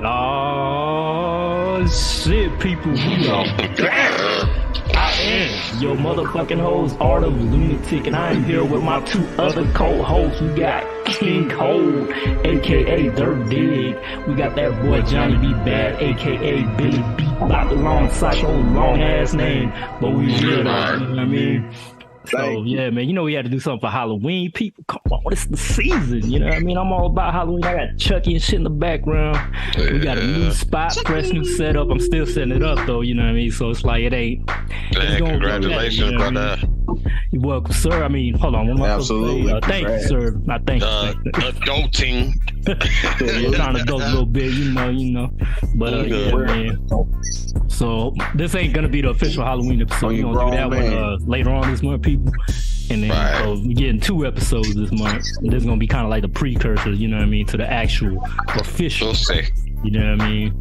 Oh shit, people, we are back. I am your motherfucking host, Art of Lunatic, and I am here with my two other co-hosts. We got King Cold, aka Dirk. We got that boy Johnny B. Bad, aka Billy B. Bop, alongside your long ass name, but we real though, you know what I mean? So yeah, man, you know we had to do something for Halloween. People, come on, it's the season. You know what I mean? I'm all about Halloween. I got Chucky and shit in the background. We got a new spot, fresh new setup. I'm still setting it up though. You know what I mean? So it's like it ain't. Congratulations, brother. You're welcome, sir. I mean, hold on. What am I Absolutely. thank you, sir. Not thank you. Adulting. We're trying to go a little bit, you know. But yeah, man. So this ain't gonna be the official Halloween episode. We're gonna do that one later on this month, people. And then so we're getting 2 episodes this month. And this is gonna be kind of like the precursor, you know what I mean, to the actual official. We'll see. You know what I mean?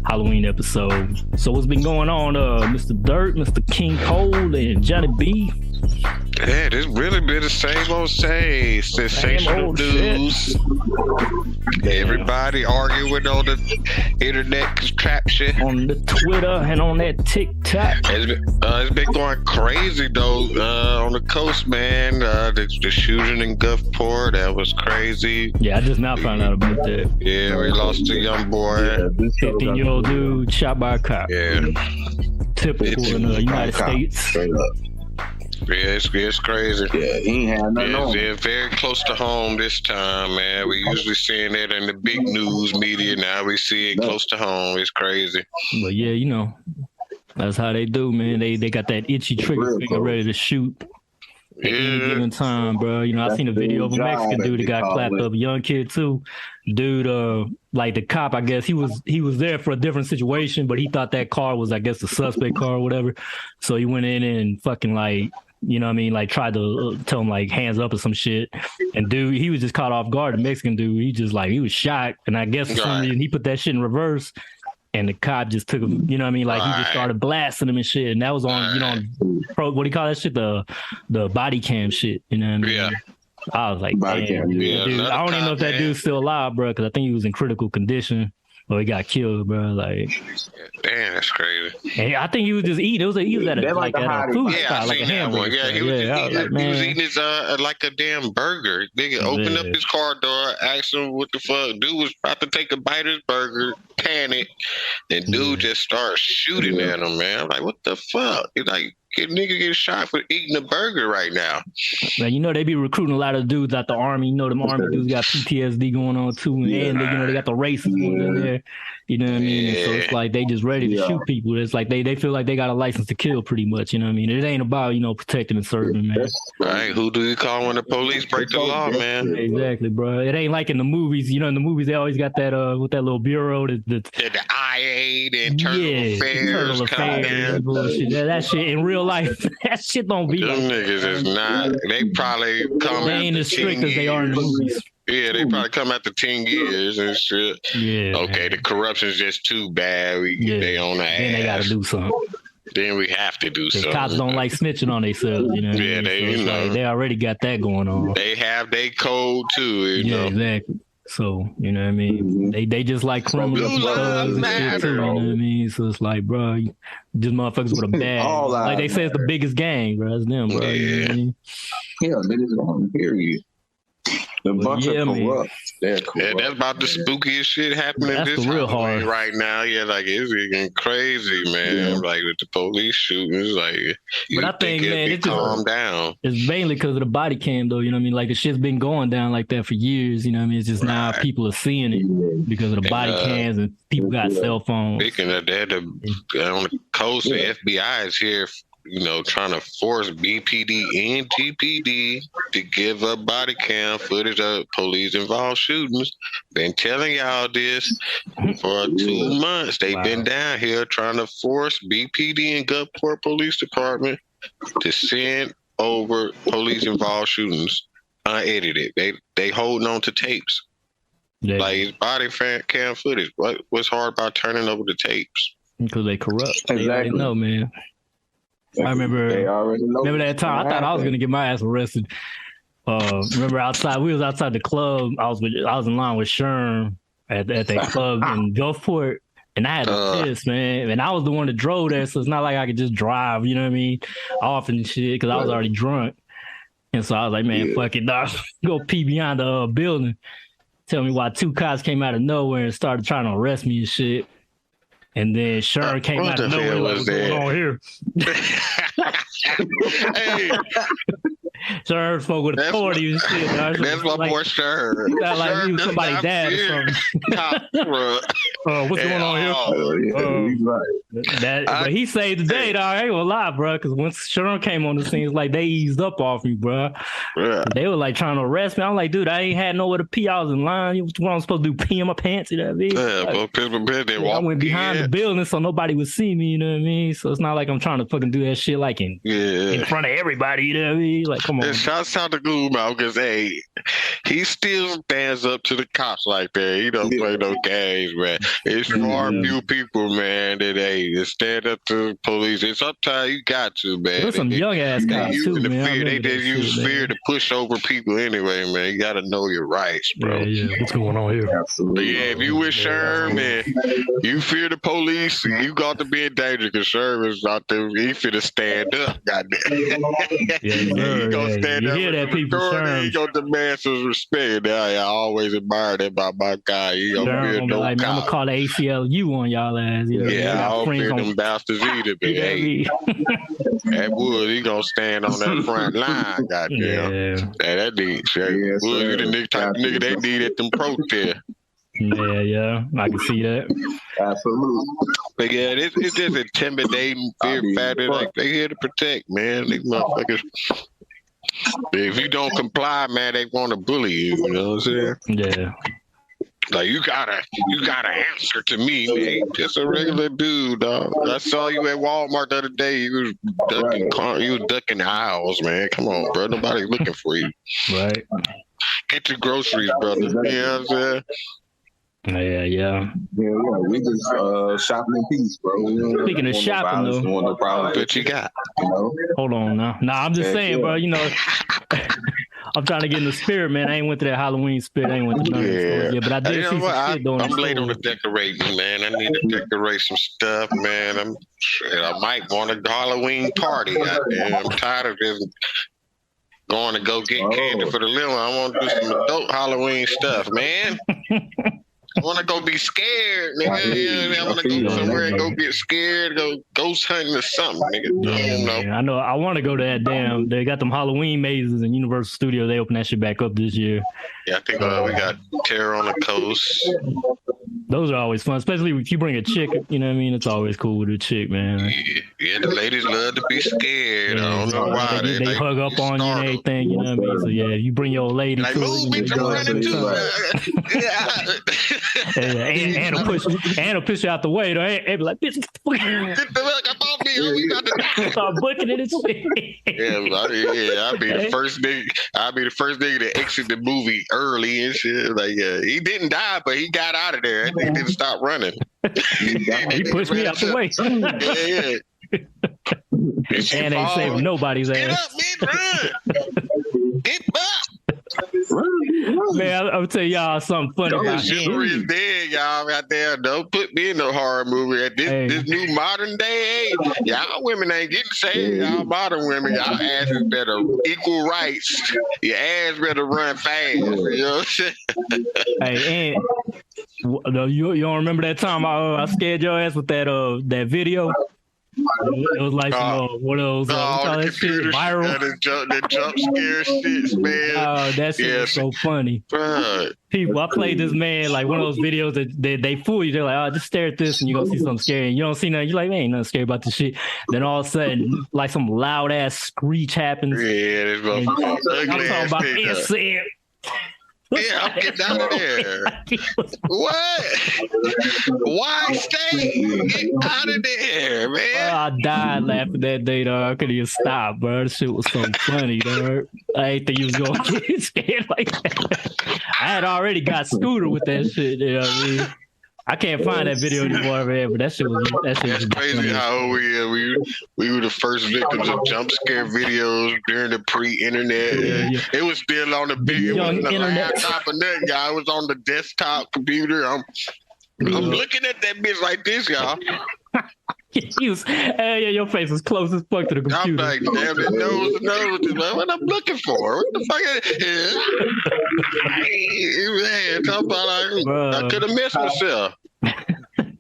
Halloween episode. So what's been going on, Mr. Dirk, Mr. King Cold, and Johnny B? Yeah, this really been the same old sensational news. Everybody arguing on the internet contraption. On the Twitter and on that TikTok. It's been going crazy though on the coast, man. The shooting in Gulfport, that was crazy. Yeah, I just now found out about that. Yeah, we lost a young boy. 15-year-old dude shot by a cop. Yeah. Typical in the United States. Yeah, it's crazy. Yeah, he ain't had nothing on. It's very close to home this time, man. We usually seeing it in the big news media. Now we see it close to home. It's crazy. But yeah, you know, that's how they do, man. They got that itchy trigger finger ready to shoot at any given time, bro. You know, I seen a video of a Mexican dude that got clapped up, a young kid too. Dude, like the cop, I guess he was there for a different situation, but he thought that car was, I guess, the suspect car or whatever. So he went in and fucking like, you know what I mean, like tried to tell him like hands up or some shit. And dude, he was just caught off guard. The Mexican dude, he was shocked. And I guess for some reason he put that shit in reverse. And the cop just took him, you know what I mean? Like he just started blasting him and shit. And that was on, you know, what do you call that shit? The body cam shit, you know what I mean? Yeah. I was like, damn, dude, I don't even know if that dude's still alive, bro, because I think he was in critical condition. Or he got killed, bro. Like, damn, that's crazy. And I think he was just eating. He was at a food spot, like a hamburger. Yeah, he was eating his like a damn burger. Nigga opened up his car door, asked him what the fuck. Dude was about to take a bite of his burger, panic, and dude just started shooting at him, man. I'm like, what the fuck? He's like, nigga get shot for eating a burger right now. Man, you know they be recruiting a lot of dudes out the army. You know them army dudes got PTSD going on too, and you know they got the racists in there. You know what I mean? So it's like they just ready to shoot people. It's like they feel like they got a license to kill, pretty much. You know what I mean? It ain't about protecting and serving, man. Right? Who do you call when the police break the law, man? Exactly, bro. It ain't like in the movies. You know, in the movies they always got that with that little bureau, the IA, the internal affairs, bullshit. That shit in real life, that shit don't be. Them niggas is not. They probably come. They ain't as strict as they are in the movies. Yeah, they probably come after 10 years and shit. Yeah. Okay, the corruption's just too bad. They on the ass. Then they got to do something. Then we have to do something. Cops don't like snitching on themselves, you know. Yeah, like they already got that going on. They have their code too, you know. Exactly. So, you know what I mean? They just like criminals and shit too, you know what I mean? So it's like, bro, just motherfuckers with a bag. Like they say it's the biggest gang, bro. It's them, bro. Yeah. You know what I mean? Niggas don't hear you. The bunch of corrupt. They're corrupt. Yeah, that's about the spookiest shit happening this Halloween right now. Yeah, like it's getting crazy, man. Yeah. Like with the police shootings, like. But I think, man, it's calm down. It's mainly because of the body cam, though. You know what I mean? Like the shit's been going down like that for years. You know what I mean? It's just now people are seeing it because of the body cams and people got cell phones. Speaking of that, on the coast, the FBI is here. You know, trying to force BPD and GPD to give up body cam footage of police-involved shootings. Been telling y'all this for 2 months. They've been down here trying to force BPD and Gulfport Police Department to send over police-involved shootings unedited. They holding on to tapes. Yeah. Like it's body cam footage. What's hard about turning over the tapes? Because they corrupt. Exactly. They already know, man. I remember that time I thought I was gonna get my ass arrested. Remember we was outside the club. I was in line with Sherm at that club in Gulfport. And I had to piss, man. And I was the one that drove there, so it's not like I could just drive, you know what I mean, off and shit, because I was already drunk. And so I was like, man, fuck it, dog. Go pee behind the building. Tell me why 2 cops came out of nowhere and started trying to arrest me and shit. And then Sharon came out of nowhere. What's going on here? Hey. Sharon spoke with authority and shit. That's my boy Sharon. Like he was somebody's dad or something. What's going on here? But he saved the day, dog. I ain't gonna lie, bro. Because once Sharon came on the scene, it's like they eased up off me, bro. Yeah. They were like trying to arrest me. I'm like, dude, I ain't had nowhere to pee. I was in line. What I'm supposed to do? Pee in my pants? You know what I mean? Yeah, piss my pants. I went behind the building so nobody would see me. You know what I mean? So it's not like I'm trying to fucking do that shit like in front of everybody. You know what I mean? Like, come on. And shouts out to Google because he still stands up to the cops like that. He don't play no games, man. It's far few people, man, that stand up to the police. And sometimes you got to, man. There's some young ass cops too, man. They just use fear to push over people anyway, man. You got to know your rights, bro. Yeah. What's going on here? Absolutely. Yeah, if you with Sherm, man, you fear the police, you got to be in danger because Sherm is out there. He finna stand up, goddamn. He gonna stand up. Hear that, people? He gonna demand some respect. I always admire that about my guy. He gonna fear no I'm gonna call the ACLU on y'all ass. I don't fear them bastards either. But that Wood, he gonna stand on that front line, goddamn. That nigga, Wood, you the nigga type of nigga they need at them protests. Yeah, I can see that. Absolutely. But yeah, it's just intimidating fear factor. Like they here to protect, man. These motherfuckers. If you don't comply, man, they want to bully you. You know what I'm saying? Yeah. Like you gotta answer to me, man. Just a regular dude, dog. I saw you at Walmart the other day. You was ducking aisles, man. Come on, bro. Nobody's looking for you. Right. Get your groceries, brother. You know what I'm saying? Yeah. We just shopping in peace, bro. Speaking of shopping, though, what you got? Hold on now. Nah, I'm just saying, bro. You know, I'm trying to get in the spirit, man. I ain't went to that Halloween spirit. I ain't went to none of the stores yet, but I did see some shit doing. I'm late on the decorating, man. I need to decorate some stuff, man. I might want a Halloween party. I'm tired of this. Going to go get candy for the little one. I want to do some adult Halloween stuff, man. I want to go be scared, nigga. I want to go somewhere and go get scared, go ghost hunting or something, nigga. I know. I want to go to that damn. They got them Halloween mazes in Universal Studios. They open that shit back up this year. Yeah, I think we got Terror on the Coast. Those are always fun, especially if you bring a chick. You know what I mean? It's always cool with a chick, man. Yeah, the ladies love to be scared. I don't know why. They hug up on you and everything. You know what I mean? So yeah, you bring your old lady. Like, move, bitch, I'm running too. And he'll push you out the way. Though. And be like, bitch, get the fuck up off me. We got to start booking it. I'll be the first nigga. I'll be the first nigga to exit the movie early and shit. Like, he didn't die, but he got out of there. He didn't stop running. He pushed me out the way. And ain't saving nobody's ass. Get up, man, run. Get up. Man, I'm tell y'all something funny about chivalry is dead, y'all. Out there, don't put me in no horror movie. At this new modern day, y'all women ain't getting saved. Y'all modern women, y'all asses better equal rights. Your ass better run fast. You know what I'm saying? And you don't remember that time I scared your ass with that video? It was like one of those that shit, viral. The jump scare shit, man. Oh, that shit was so funny. People, I played this man like one of those videos that they fool you. They're like, just stare at this and you're gonna see something scary. And you don't see nothing. You're like, man, ain't nothing scary about this shit. Then all of a sudden, like some loud ass screech happens. Yeah, this motherfucker. I'm talking about insane. Yeah, I'm getting out of there. What? Why stay? Get out of there, man. I died laughing that day, dog. I couldn't even stop, bro. That shit was so funny, dog. I ain't think you was going to get scared like that. I had already got Scooter with that shit, you know what I mean? I can't find that video anymore, man. But that shit was crazy funny. how we were the first victims of jump scare videos during the pre-internet. Yeah. It was still on the big internet. laptop, and that guy was on the desktop computer. I'm looking at that bitch like this, y'all. Your face was close as fuck to the computer. I'm like, damn, that nose. What I'm looking for? What the fuck? Man, talk about I could have missed myself.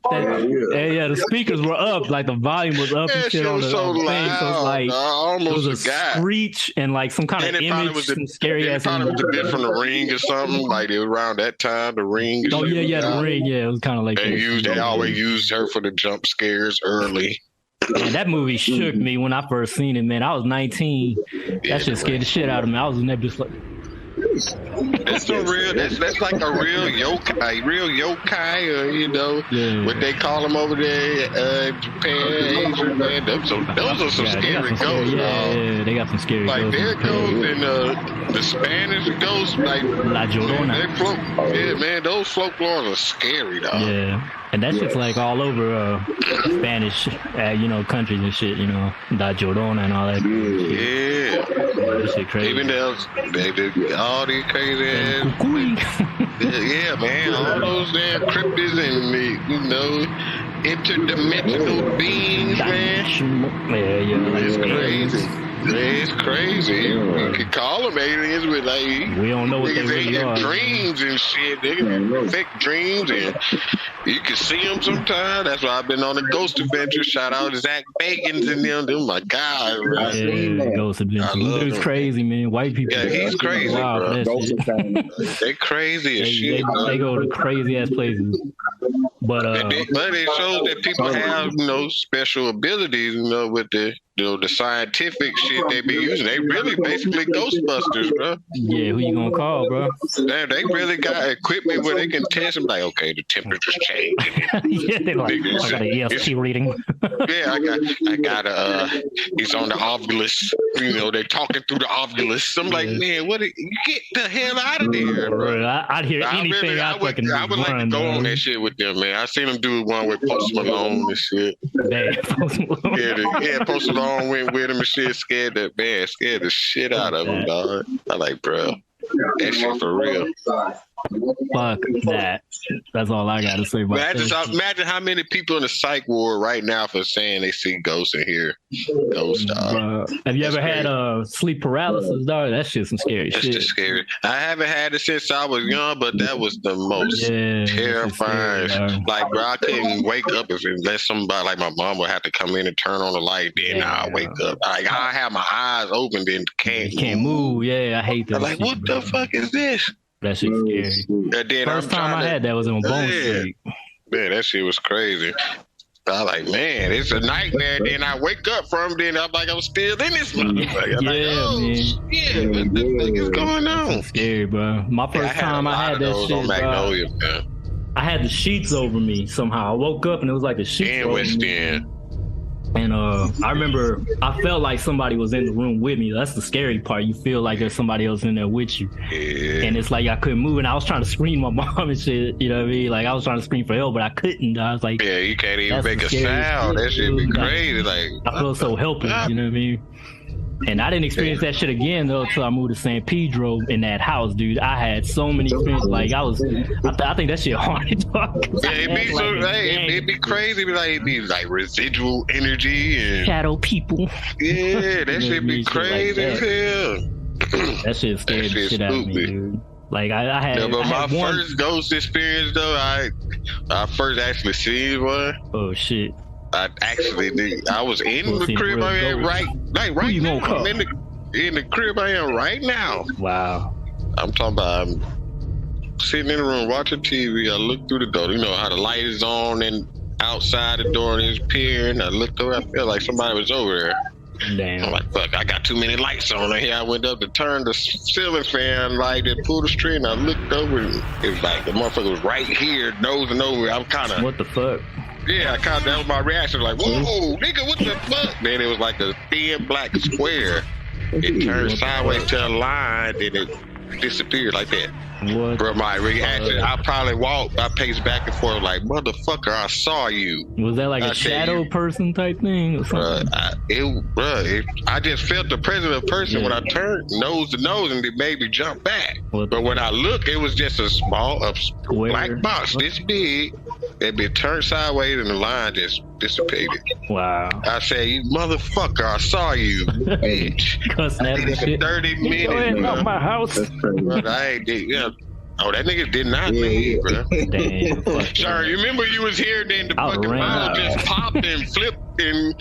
The speakers were up, like the volume was up and shit on the so thing. Loud. So it's like I almost it was a screech and like some kind of image, some scary ass. It was a bit from The Ring or something. Like it was around that time, The Ring. Oh yeah, The Ring. Yeah, it was kind of like they always used her for the jump scares early. Man, that movie shook me when I first seen it. Man, I was 19. That shit scared the shit out of me. I was in there just like. That's like a real yokai, what they call them over there, Japan, Asia, man. Those are some scary ghosts. Yeah, they got some scary ghosts. Like their ghosts and the Spanish ghosts, like La Llorona. They float. Yeah, man, those folklores are scary, dog. Yeah. And that shit's like all over Spanish, countries and shit, La Llorona and all that. Yeah. That shit crazy. Even those, all these crazy ass. Yeah, man, all those damn cryptids and interdimensional beings, man. Yeah. It's crazy. It's crazy. You can call them aliens, but like we don't know what they really are. Dreams and shit. They can affect dreams, and you can see them sometimes. That's why I've been on a ghost adventure. Shout out to Zach Bagans and them. Oh my God, man. Yeah, ghost adventure. Dude's crazy, man. White people. Yeah, he's crazy, bro. They crazy as shit. They go to crazy ass places. But it shows that people have special abilities, with the scientific shit they be using. They really basically Ghostbusters, bro. Yeah, who you gonna call, bro? They really got equipment where they can test them. Like, okay, the temperature's changing. Yeah, they like, I got an ESP reading. Yeah, I got he's on the ovulus. They're talking through the ovulus. I'm like, man, get the hell out of there, bro. I'd hear anything. I would like to go on that shit with them, man. I seen them do one with Post Malone and shit. Yeah, Post Malone went with him and shit, scared the shit out of him, dog. I like, bro, that shit for real. Fuck that. That's all I gotta say about that. Imagine how many people in the psych ward right now for saying they see ghosts and hear ghosts, dog. Have you ever had sleep paralysis, dog? That shit's some scary shit. That's just scary. I haven't had it since I was young, but that was the most terrifying. Scary, like, bro, I couldn't wake up unless somebody, like my mom, would have to come in and turn on the light. Then I'll wake up. Like, I have my eyes open, then can't move. Yeah, I hate that. I'm like, what the fuck is this? That shit's scary. First time I had that was in Bone Street. Yeah, that shit was crazy. I was like, man, it's a nightmare. Then I wake up from it, then I'm like, I'm still in this motherfucker. Man. Yeah, what the fuck is going on? That's scary, bro. My first time I had that shit, Magnolia, bro. I had the sheets over me somehow. I woke up and it was like the sheets over me. And I remember I felt like somebody was in the room with me. That's the scary part. You feel like there's somebody else in there with you. Yeah. And it's like I couldn't move. And I was trying to scream my mom and shit. You know what I mean? Like I was trying to scream for help, but I couldn't. I was like, yeah, you can't even make a sound. That shit be crazy. Like I feel so helpless. You know what I mean? And I didn't experience that shit again though until I moved to San Pedro in that house, dude. I had so many experiences. Like I think that shit haunted. Yeah, it'd be crazy. It'd be like residual energy and shadow people. Yeah, that shit be crazy as hell. That shit scared the shit out of me, dude. Like I had. Yeah, but my first ghost experience though, I first actually seen one. Oh shit. I actually did. I was in the crib I am right now. In the crib I am right now. Wow. I'm talking about I'm sitting in the room watching TV. I look through the door. You know how the light is on and outside the door is peering. I looked over. I felt like somebody was over there. Damn. I'm like, fuck, I got too many lights on here. I went up to turn the ceiling fan light and pull the string. And I looked over and it was like the motherfucker was right here, nosing over. I'm kind of. What the fuck? Yeah, that was my reaction. Like, whoa, nigga, what the fuck? Then it was like a thin black square. It turned sideways to a line, then it disappeared like that. What? Bro, my reaction, I probably I paced back and forth like, motherfucker, I saw you. Was that like a shadow person type thing or something? I just felt the presence of a person when I turned nose to nose and it made me jump back. But when I looked, it was just a black box this big. It been turned sideways and the line just dissipated. Wow. I said, you motherfucker, I saw you, bitch. 30 minutes, bro. My house. But I ain't did, Oh, that nigga did not leave, bro. Damn. Sir, you remember you was here, then the fucking bottle just popped and flipped, and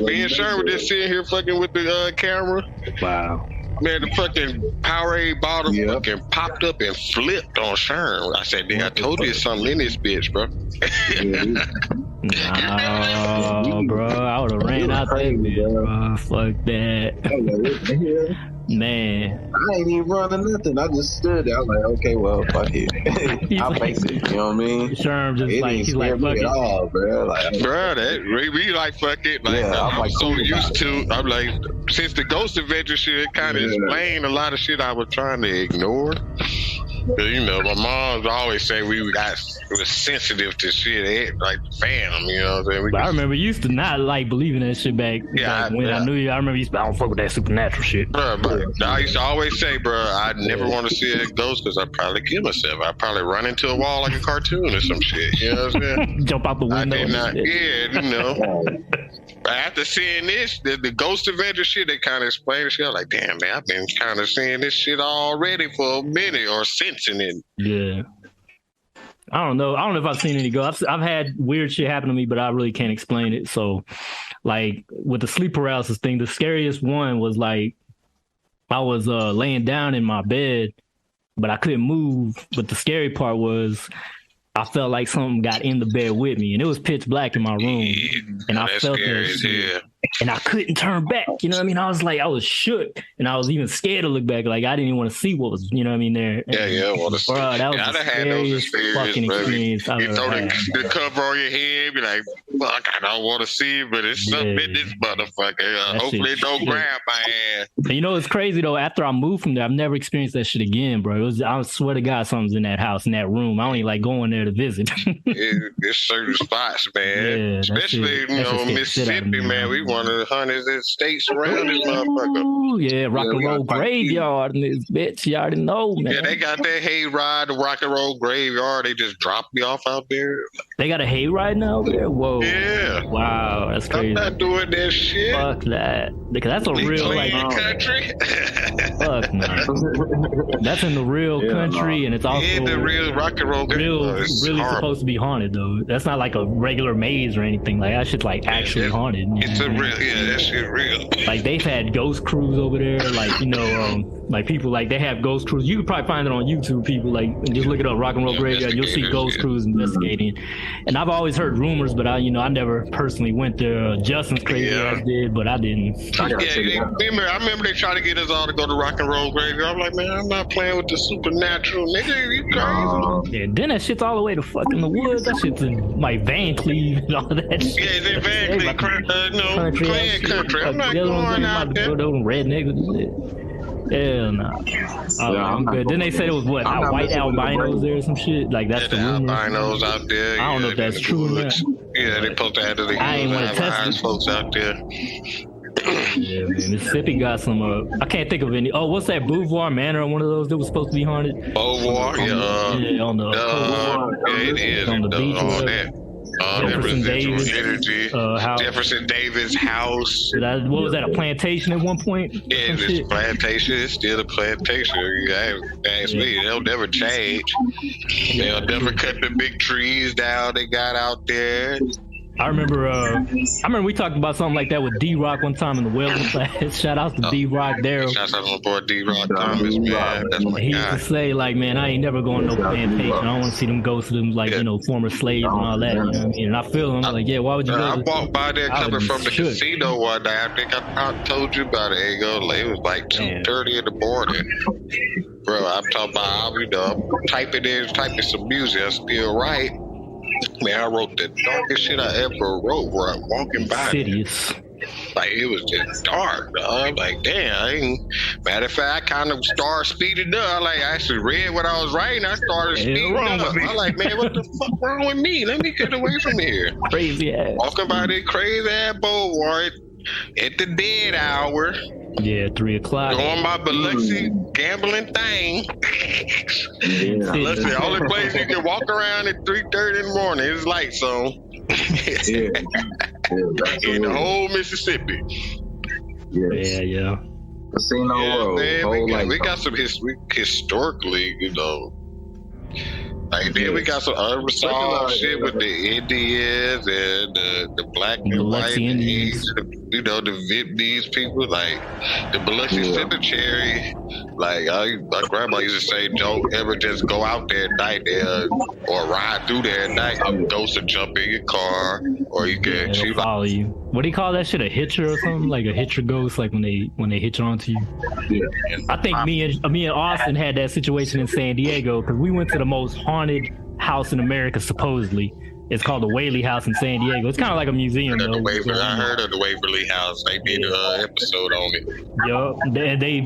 me and Sher were just sitting here fucking with the camera. Wow. Man, the fucking Powerade bottle fucking popped up and flipped on Sherm. I said, I told you something in this bitch, bro. No, bro. I would have ran out there, bro. Fuck that. Man. I ain't even running nothing. I just stood there. I was like, okay, well, fuck it. I'll face it. You know what I mean? Sherm just like, he's like, fuck it. All, bro. That we like, fuck it. Like, I'm like, so used to, I'm like, since the Ghost Adventure shit kind of explained a lot of shit I was trying to ignore. You know, my mom always say we was sensitive to shit, like fam, you know what I'm saying? I remember you used to not like believing that shit back when I knew you. I remember you used to, I don't fuck with that supernatural shit. Bro, I used to always say, bro, I never want to see a ghost because I'd probably kill myself. I'd probably run into a wall like a cartoon or some shit. You know what I'm saying? Jump out the window. I did not, you know. After seeing this, the Ghost Adventure shit, they kind of explained the shit. I was like, damn, man, I've been kind of seeing this shit already for a minute or sensing it. Yeah. I don't know if I've seen any ghosts. I've had weird shit happen to me, but I really can't explain it. So, like, with the sleep paralysis thing, the scariest one was, like, I was laying down in my bed, but I couldn't move. But the scary part was I felt like something got in the bed with me, and it was pitch black in my room, and I felt that shit, and I couldn't turn back. You know what I mean? I was shook, and I was even scared to look back. Like, I didn't even want to see what was, you know what I mean, there. Bro, that was the scariest fucking experience I've ever had. The cover on your head, be like, fuck, I don't want to see it, but it's something in this motherfucker. Hopefully it don't grab my ass. You know, it's crazy, though. After I moved from there, I've never experienced that shit again, bro. I swear to God, something's in that house, in that room. I don't even like going there to visit. There's certain spots, man. Especially, you know, Mississippi, man. We one of the hundreds of states around this motherfucker. Ooh, yeah, rock and roll graveyard in this bitch. You already know, man. Yeah, they got that hayride, the rock and roll graveyard. They just dropped me off out there. They got a hayride now there? Whoa. Yeah. Wow, that's crazy. I'm not doing that shit. Fuck that. Because that's a real, like, country. Fuck no. That's in the real country, and it's also in the real rock and roll really supposed to be haunted, though. That's not like a regular maze or anything. Like, that shit's like actually haunted. It's a real, that shit real. Like, they've had ghost crews over there. Like, you know, like people, like, they have ghost crews. You could probably find it on YouTube. People, like, just look it up, rock and roll graveyard. You'll see ghost crews investigating. And I've always heard rumors, but I never personally went there. Justin's crazy ass did, but I didn't. I remember they tried to get us all to go to rock and roll graveyard. I'm like, man, I'm not playing with the supernatural, nigga. You crazy? Yeah, then that shit's all the way to fucking the woods. That shit's in like Van Cleve and all that shit. Yeah, it's in Van Cleve, country. I'm not going out there. Those rednecks and shit. Hell no. I'm good. Then they said it was what, white albinos there or some shit? Like, that's the rumor. Albinos out there. I don't know if that's true or not. Yeah, they supposed to have the eyes folks out there. Yeah, man. Mississippi got some. I can't think of any. Oh, what's that Beauvoir Manor? One of those that was supposed to be haunted. Beauvoir, yeah, on the it is on the beach. Jefferson Davis energy. House. Jefferson Davis house. What was that? A plantation at one point? Yeah, it's a plantation. It's still a plantation. You ask me, they'll never change. They'll never cut the big trees down they got out there. I remember we talked about something like that with D-Rock one time in the Wellman class. Shout out to D-Rock, Daryl. Shout out to my boy D-Rock Thomas, man. That's my he used to say, like, man, I ain't never going to no plantation. I don't want to see them ghosts of them, like, you know, former slaves and all that. You know what I mean? And I feel them. Like, yeah, why would you go? I walked by there coming from the casino one day. I think I told you about it. It was like 2:30 in the morning. Bro, I'm talking about, you know, I'm typing some music. I still write. Man, I wrote the darkest shit I ever wrote where I'm walking by. Cities. Like, it was just dark, dog. Like, damn. Matter of fact, I kind of started speeding up. Like, I actually read what I was writing. I started speeding up. I'm like, man, what the fuck wrong with me? Let me get away from here. Crazy ass. Walking by this crazy ass boulevard at the dead hour. Yeah, 3 o'clock. Doing my Biloxi gambling thing. Listen, the only place you can walk around at 3:30 in the morning is lights on. In the whole Mississippi. Yes. Yeah. Casino Road. Man, we got some historically, you know. Like, then we got some unresolved shit with the Indians and the black and white Indians, you know, the Vietnamese people, like the Biloxi Cemetery. Like, my grandma used to say, don't ever just go out there at night or ride through there at night. Ghosts will jump in your car, or you can follow you. What do you call that shit? A hitcher or something? Like a hitcher ghost, like when they hitch onto you. Yeah. I think me and Austin had that situation in San Diego because we went to the most haunted house in America, supposedly. It's called the Whaley House in San Diego. It's kind of like a museum, though. I heard of the Waverly House. They did an episode on it. Yup. They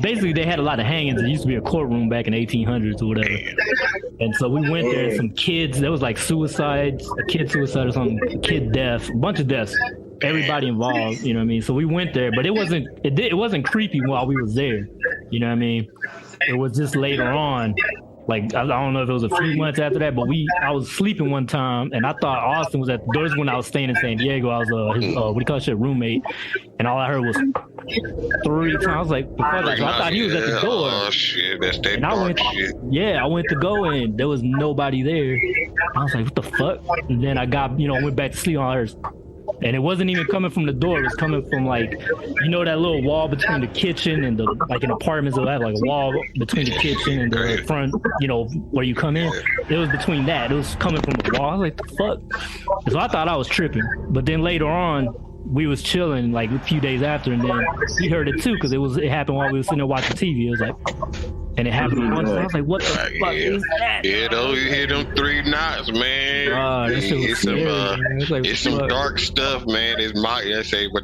had a lot of hangings. It used to be a courtroom back in 1800s or whatever. Damn. And so we went there. Some kids. There was like suicides, a kid suicide or something, a kid death, a bunch of deaths. Everybody involved, you know what I mean? So we went there, but it wasn't creepy while we was there. You know what I mean? It was just later on. Like, I don't know if it was a few months after that, but I was sleeping one time, and I thought Austin was at the doors when I was staying in San Diego. I was his, what do you call it, roommate, and all I heard was 3 times. I was like, I thought he was at the door. Oh, shit, that's that dark shit. Yeah, I went to go, and there was nobody there. I was like, what the fuck? And then I went back to sleep on hers. And it wasn't even coming from the door. It was coming from, like, you know, that little wall between the kitchen and like in apartments, they'll have like a wall between the kitchen and the front, you know, where you come in. It was between that. It was coming from the wall. I was like, the fuck? So I thought I was tripping. But then later on, we was chilling like a few days after, and then he heard it too because it happened while we were sitting there watching TV. It was like, and it happened once. I was like, what the fuck is that? Yeah, those you hear them 3 knocks, man. It's some dark stuff, man. They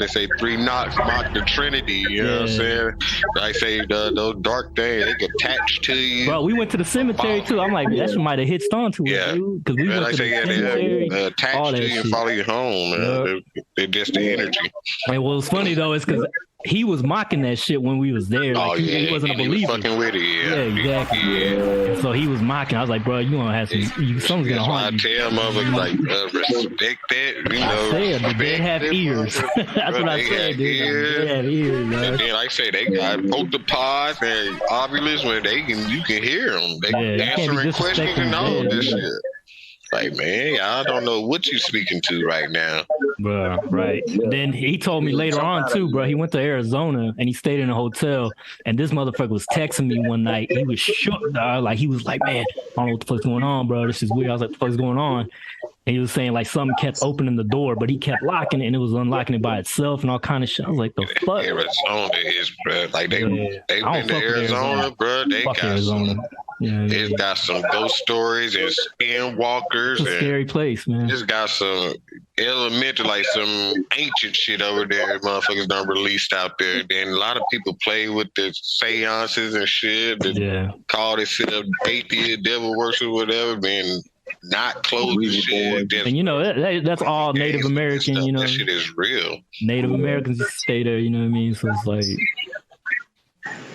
say 3 knocks mark the Trinity. You know what I'm saying? I say those dark things, they get attached to you. Bro, we went to the cemetery too. I'm like, that shit might have hitched onto us, dude. Because we went to the cemetery. They attach to you and follow you home, man. They're just the energy. And what was funny though is because he was mocking that shit when we was there. Like, he wasn't a believer. He was fucking with it, yeah, exactly. Yeah. And so he was mocking. I was like, bro, you gonna have something's gonna haunt you. I tell motherfuckers, like, respect that. You know, I said, they have ears. That's what I said, dude. They have ears, man. And then, like I say, they got both the pods and ovulus when you can hear them. They answering questions and all this shit. Like, man, I don't know what you speaking to right now. Bro, right. Then he told me later on, too, bro. He went to Arizona, and he stayed in a hotel, and this motherfucker was texting me one night. He was shook, dog. Like, he was like, man, I don't know what the fuck's going on, bro. This is weird. I was like, what the fuck's going on? And he was saying, like, something kept opening the door, but he kept locking it, and it was unlocking it by itself and all kind of shit. I was like, the fuck? Arizona is, bro. Like, they've been to Arizona, bro. They got Arizona. It's got some ghost stories and skinwalkers. It's a scary place, man. It's got some elemental, like some ancient shit over there. Motherfuckers done released out there. Then a lot of people play with the seances and shit. Call this shit atheist, devil worship, whatever. Being not close to shit. And you know that's all Native American. You know, that shit is real. Native Americans just stay there. You know what I mean? So it's like.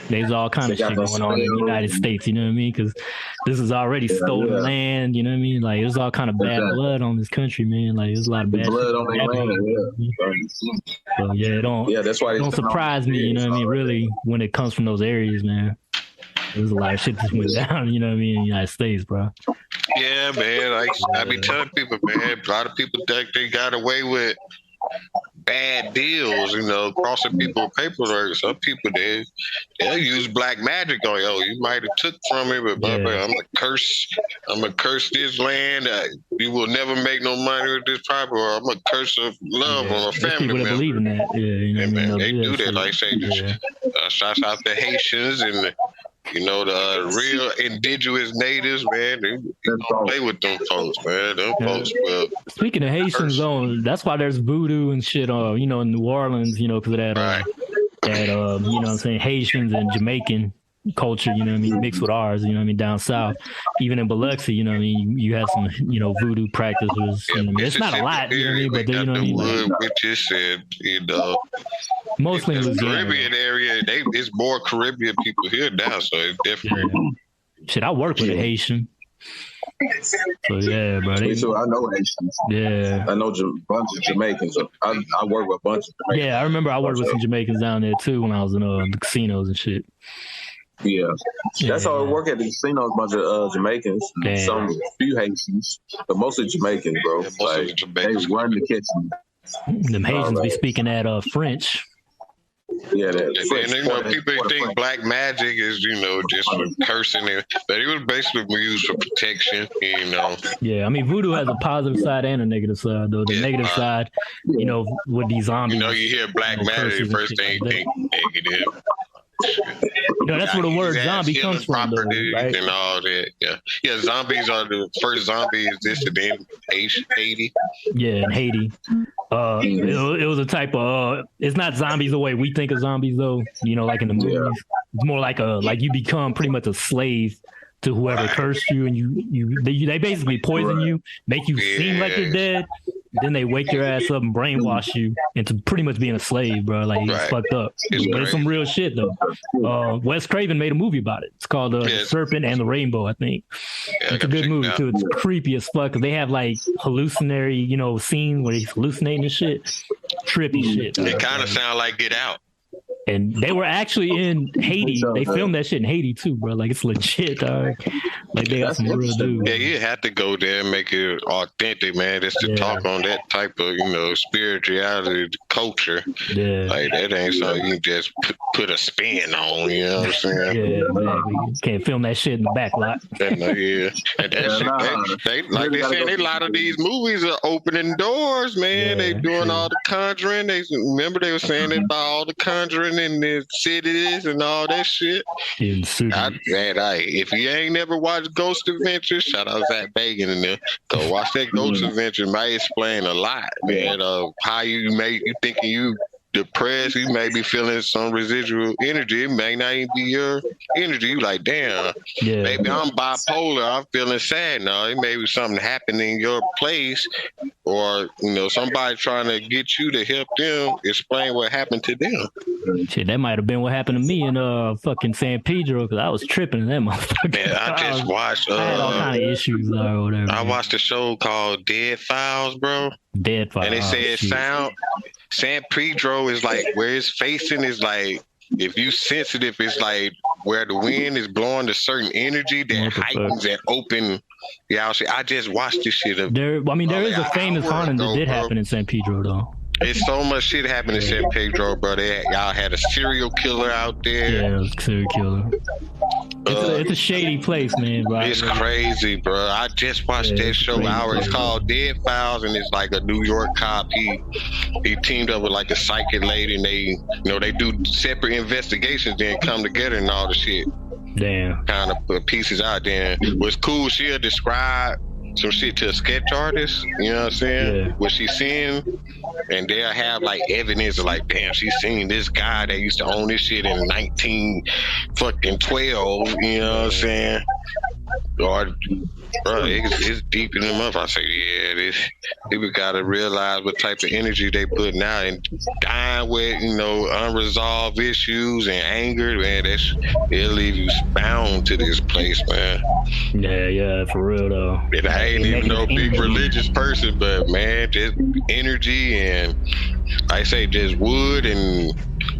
There's all kind of shit going on in the United States, you know what I mean? Because this is already stolen land, you know what I mean? Like, there's all kind of bad blood on this country, man. Like, there's a lot of bad blood on the land. So, that's why don't surprise me, you know what I mean? Really, when it comes from those areas, man. There's a lot of shit that went down, you know what I mean, in the United States, bro. Yeah, man. Like, I be telling people, man, a lot of people think they got away with bad deals, you know, crossing people with paperwork. Some people they'll use black magic on you. Oh, you might have took from me, but I'm gonna curse this land. You will never make no money with this property, or I'm gonna curse of love on a family member. People believe in that. Yeah, you know, man, they do that. Like say, shouts out the Haitians and You know, the real indigenous natives, man, they don't play with them folks, man. Them folks, well. Speaking of Haitians, that's why there's voodoo and shit, you know, in New Orleans, you know, because of that, you know what I'm saying, Haitians and Jamaican culture, you know what I mean, mixed with ours, you know what I mean, down south. Even in Biloxi, you know what I mean, you have some, you know, voodoo practices. You know, it's not a lot, you know what I mean, but you know what I mean. Like, we just said, you know, mostly in the Caribbean area, it's more Caribbean people here now, so it's different. Yeah. Shit, I work with a Haitian. So yeah, bro. So I know Haitians. Yeah, I know a bunch of Jamaicans. I work with a bunch of Jamaicans. Yeah, I remember I worked with some Jamaicans down there too when I was in the casinos and shit. Yeah, that's how I work at the casinos. A bunch of Jamaicans, some few Haitians, but mostly Jamaicans, bro. Yeah, like they run the kitchen. Them Haitians be speaking that French. Yeah, that. And you know, people think black magic is, you know, just cursing it, but it was basically used for protection, you know. Yeah, I mean, voodoo has a positive side and a negative side, though. The negative side, you know, with these zombies. You know, you hear black magic, the first thing you think negative. You know, that's where the word zombie comes from, though, right? And all that. Yeah. Zombies are the first zombie existed in Haiti. Yeah, in Haiti. It was a type of. It's not zombies the way we think of zombies, though. You know, like in the movies, it's more like you become pretty much a slave to whoever cursed you, and they basically poison you, make you seem like you're dead. Then they wake your ass up and brainwash you into pretty much being a slave, bro. Like, it's fucked up. But it's some real shit, though. Wes Craven made a movie about it. It's called The Serpent and the Rainbow, I think. It's a good movie, too. It's creepy as fuck. Cause they have, like, hallucinatory, you know, scenes where he's hallucinating and shit. Trippy shit. It kind of sound like Get Out. And they were actually in Haiti. They filmed that shit in Haiti too, bro. Like, it's legit, dog. Like, they got some real dudes. Yeah, you have to go there and make it authentic, man. Just to talk on that type of, you know, spirituality culture. Yeah. Like, that ain't something you just put a spin on, you know what I'm saying? Yeah, exactly. You can't film that shit in the back lot. And that shit, like they said, a lot of these movies are opening doors, man. They doing all the conjuring. Remember they were saying about all the conjuring in the cities and all that shit. If you ain't never watched Ghost Adventures, shout out Zach Bagan in there. Go watch that Ghost Adventure. Might explain a lot, man, of how you thinking you depressed, you may be feeling some residual energy. It may not even be your energy. You like, damn, maybe I'm bipolar. I'm feeling sad now. It may be something happening in your place, or you know, somebody trying to get you to help them explain what happened to them. Shit, that might have been what happened to me in fucking San Pedro, because I was tripping in that motherfucker. Man, I just watched. I had all kind of issues or whatever. I watched a show called Dead Files, bro. Dead Files. And they said San Pedro is like where it's facing is like, if you sensitive, it's like where the wind is blowing a certain energy that heightens and open. Yeah, I just watched this shit. There is a famous haunting that did happen in San Pedro, though. It's so much shit happened in San Pedro, bro. Y'all had a serial killer out there. Yeah, it was a serial killer. It's a shady place, man, bro. It's crazy, bro. I just watched that show. It's called Dead Files, and it's like a New York cop. He teamed up with like a psychic lady, and they do separate investigations, then come together and all the shit. Damn. Kind of put pieces out there. What's cool, she'll describe some shit to a sketch artist, you know what I'm saying? Yeah. What she's seeing, and they'll have like evidence of like, damn, she's seen this guy that used to own this shit in 1912, you know what I'm saying? Or, bro, it's deep in the month. I say, this people gotta realize what type of energy they putting out, and dying with, unresolved issues and anger, man, it'll leave you bound to this place, man. Yeah, for real though. And I ain't even no big religious person, but man, just energy, and I say just wood and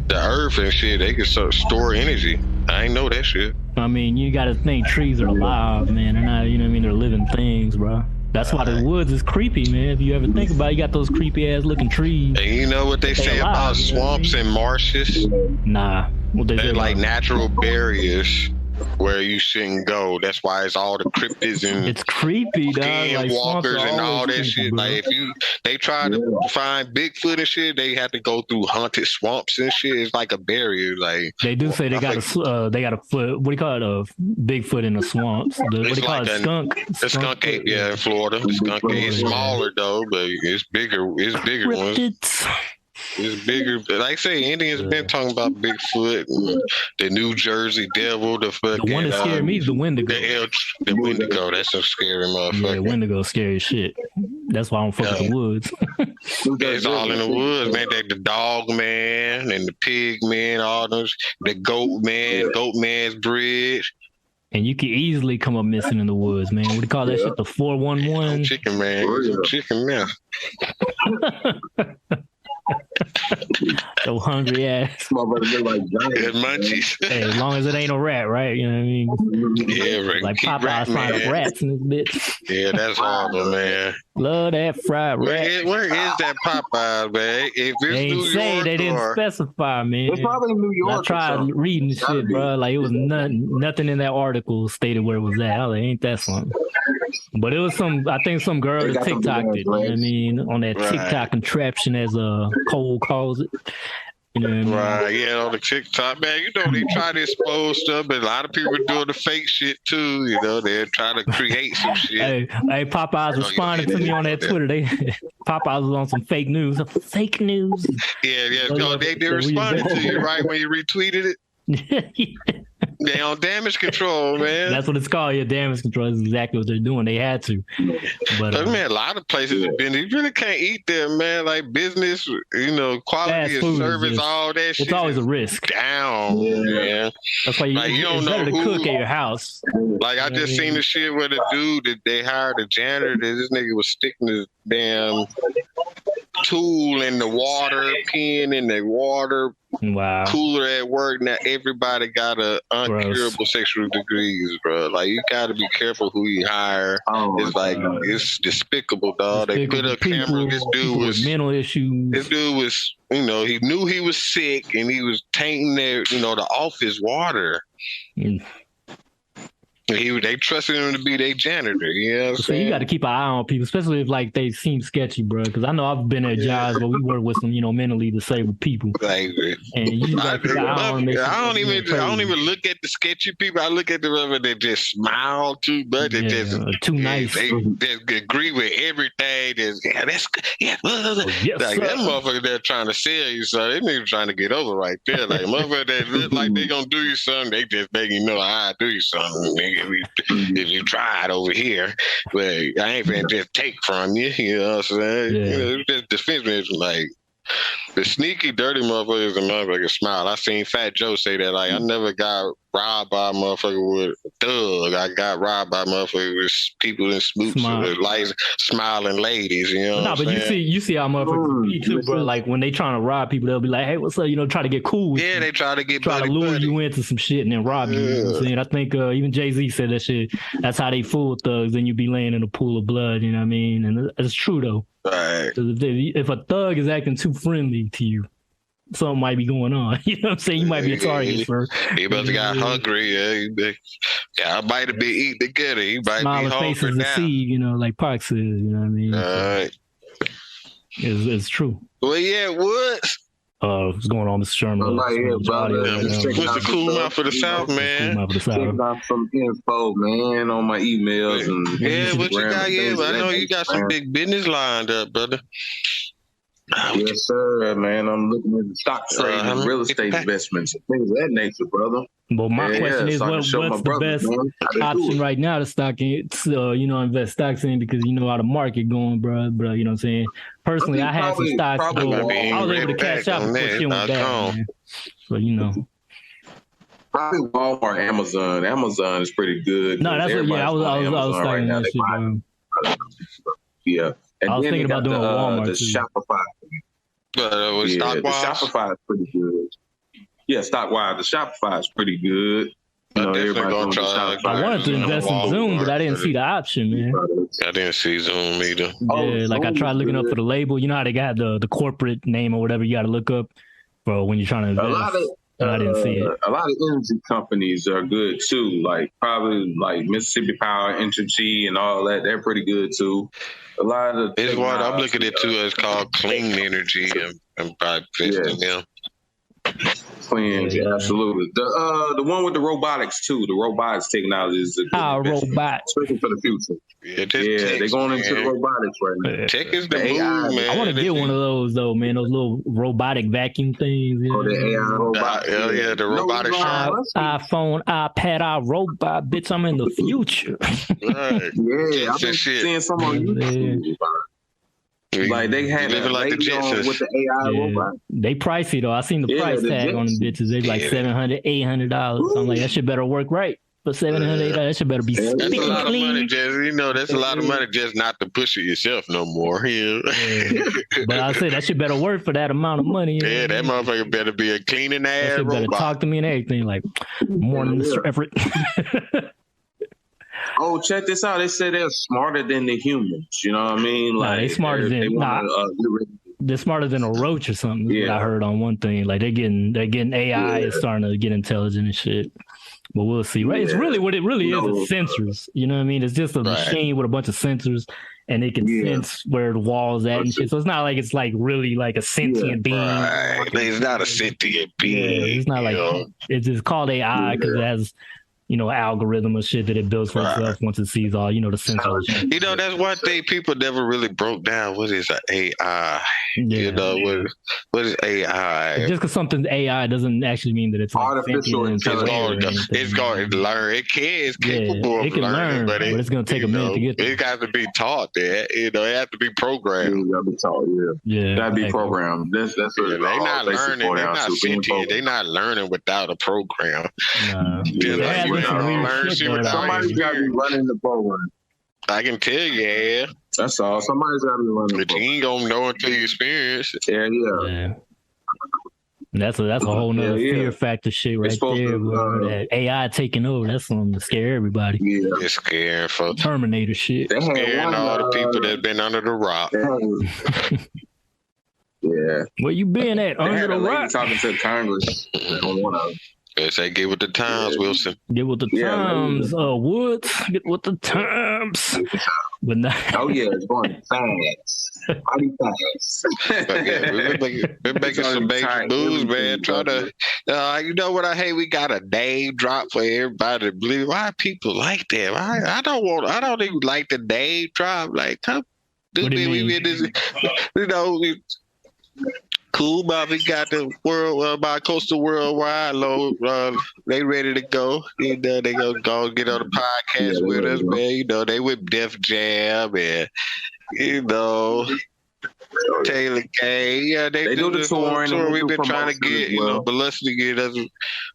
the earth and shit, they can store energy. I ain't know that shit. I mean, you gotta think trees are alive, man. They're not, they're living things, bro. That's why the woods is creepy, man. If you ever think about it, you got those creepy ass looking trees. And you know what they say alive, about swamps and marshes? Nah. They're like natural barriers where you shouldn't go. That's why it's all the cryptids and it's creepy, dog. Like walkers and all that shit. Bro. Like if they try to find Bigfoot and shit, they have to go through haunted swamps and shit. It's like a barrier. Like they do say they got a foot. What do you call it? A Bigfoot in the swamps. What do you call it? Skunk. The skunk ape, in Florida. The skunk ape is smaller though, but it's bigger. It's bigger ones. It's bigger. Like I say, Indians been talking about Bigfoot, and the New Jersey Devil, the one that scared me is the Wendigo. The Wendigo, that's a scary motherfucker. Yeah, Wendigo scary as shit. That's why I don't fuck with the woods. It's all in the woods, man. The dog man and the pig man, all those. The goat man's bridge. And you can easily come up missing in the woods, man. What do you call that shit? The 411? Chicken man. Chicken man. So hungry ass. Munchies. Hey, as long as it ain't a rat, right? You know what I mean? Yeah, right. Like Popeye's frying up rats in this bitch. Yeah, that's horrible, man. Love that fried rat. Where is that Popeyes, man? If it's they New York, they didn't specify, man. It's probably New York. I tried reading the shit, bro. Like it was nothing in that article stated where it was at. I was like, ain't that something? But it was I think some girl that TikToked it, you know what I mean? On that TikTok contraption, as Cole calls it. You know what I mean? Right, yeah, on the TikTok, man. You know, they try to expose stuff, but a lot of people are doing the fake shit too. You know, they're trying to create some shit. Hey, Popeyes responded to me on that Twitter. Popeyes was on some fake news. Fake news. Yeah. No, they responded to you, right, when you retweeted it? They on damage control, man. That's what it's called. Yeah, damage control is exactly what they're doing. They had to. But man, a lot of places have been. You really can't eat there, man. Like business, you know, quality of service, all that shit. It's always a risk. Down, man. That's why you don't know to cook at your house. Like I just seen the shit where the dude that they hired a janitor. This nigga was sticking his damn tool in the water, peeing in the water. Wow. Cooler at work. Now everybody got a uncurable sexual degrees, bro. Like you got to be careful who you hire. It's like it's despicable, dog. They put up cameras. This dude was mental issues. This dude was, you know, he knew he was sick and he was tainting the office water. They trusted him to be their janitor. You know what I'm saying? You got to keep an eye on people, especially if like they seem sketchy, bro. Because I know I've been at jobs where we work with some, mentally disabled people. Like, and you got to keep an eye on them. I don't even look at the sketchy people. I look at the ones that just smile too much. They just too nice. They agree with everything. That's like that motherfucker they're trying to sell you. So they niggas trying to get over right there. Like motherfucker that look like they gonna do you something. They just make you know I do you something, nigga. If you try it over here, but I ain't gonna just take from you. You know what I'm saying? Yeah. This defense is like the sneaky, dirty motherfuckers. A motherfucker smile. I seen Fat Joe say that. Like I never got robbed by a motherfucker with a thug. I got robbed by motherfuckers with people in smoops with like smiling ladies. You know? But you see how motherfuckers be too, bro. Like when they trying to rob people, they'll be like, "Hey, what's up?" Try to get cool with you. They try to lure you into some shit and then rob you. You know what I'm saying? I think even Jay-Z said that shit. That's how they fool thugs. Then you be laying in a pool of blood. You know what I mean? And it's true though. Right. If a thug is acting too friendly to you, something might be going on. You know what I'm saying? You might be a target for. He must have got hungry. I might have been eating together. He might Smiling be hungry faces now. Deceive, like Park says. You know what I mean? Right. It's true. Well, yeah, what? What's going on, Mr. Sherman? What's the cool mouth for the South, man? Check out some info, man, on my emails and what you got? Yeah, I know you got some big business lined up, brother. Yes, sir, man. I'm looking at the stock trading and real estate investments and things of that nature, brother. Well, my question is, what's the best option right now to stock in, invest stocks in, because you know how the market going, bro. You know what I'm saying? Personally, I had some stocks. I was able to cash out before shit went down, man. So, Probably Walmart, Amazon. Amazon is pretty good. No, that's what. Yeah, I was talking about shit, bro. Yeah. And I was thinking about doing Walmart. The Shopify. Stock-wise? The Shopify is pretty good. Yeah, stock-wise, the Shopify is pretty good. I wanted to invest in Zoom, but I didn't see the option, man. I didn't see Zoom either. Yeah, I tried looking up for the label. You know how they got the corporate name or whatever you got to look up, bro, when you're trying to invest. I didn't see it. A lot of energy companies are good too, like probably like Mississippi Power, Entergy, and all that. They're pretty good too. A lot of it's what I'm looking at too. It's called clean energy, and probably visiting them. Clean, absolutely. The one with the robotics too. The robotics technology is robot, especially for the future. Yeah, they're going into the robotics right now. Tech is the move, man. I want to get one of those though, man. Those little robotic vacuum things. Oh, the AI robot. Hell yeah, the robotic iPhone, iPad, robot. Bitch, I'm in the future. Right. Yeah, I've been seeing some on YouTube. Like they had living like the Jetsons with the AI robot. They pricey though. I seen the price tag on them bitches. They like $700, $800. I'm like, that shit better work right. For $700, that shit better be that's a lot clean. of money, just that's a lot of money just not to push it yourself no more. Yeah. But I said that shit better work for that amount of money. Yeah, that motherfucker better be a cleaning ass that shit better robot. talk to me and everything. Like morning, Mr. Everett. Oh, check this out. They say they're smarter than the humans. You know what I mean? Like they smarter than they're smarter than a roach or something. Yeah. I heard on one thing. Like they're getting AI is starting to get intelligent and shit. But we'll see. Right? It's really what it really is sensors. You know what I mean? It's just a machine with a bunch of sensors, and it can sense where the wall's at and shit. So it's not like it's like really like a sentient being. Right. It's not a sentient being. Yeah, it's not like it's just called AI because it has algorithm or shit that it builds for itself once it sees all, the sensors. That's one thing people never really broke down. What is an AI? Yeah. What is AI? Just because something's AI doesn't actually mean that it's like artificial intelligence. It's going to learn. It's capable of learning, but it's going to take a minute to get there. It got to be taught that. It has to be programmed. It got to be taught, yeah. Got to be programmed. That's what they're not learning. They're not sentient. They're not learning without a program. Somebody's got to be running the program. I can tell you, yeah. That's all. Somebody's got to be running the program. But you ain't gonna know until you experience it. Yeah. That's a whole nother fear factor shit right there. That AI taking over. That's something to scare everybody. Yeah, it's scaring folks. Terminator shit. Scaring all the people that's been under the rock. Yeah. Where you been at? Under the rock? Talking to Congress on one of them. They say get with the times, Wilson. Get with the times, Woods. Get with the times. But not. Oh yeah, it's going fast. Mighty fast. We're making some basic moves, man. Try to, you know what I hate? We got a name drop for everybody to believe. Why people like that? I don't even like the name drop. Like, come, we been this, cool, but we got the world by coastal worldwide low. They ready to go. They gonna go get on the podcast with us, man. They with Def Jam and Taylor K. Yeah, they do the tour. We've been trying to get Biloxi to get us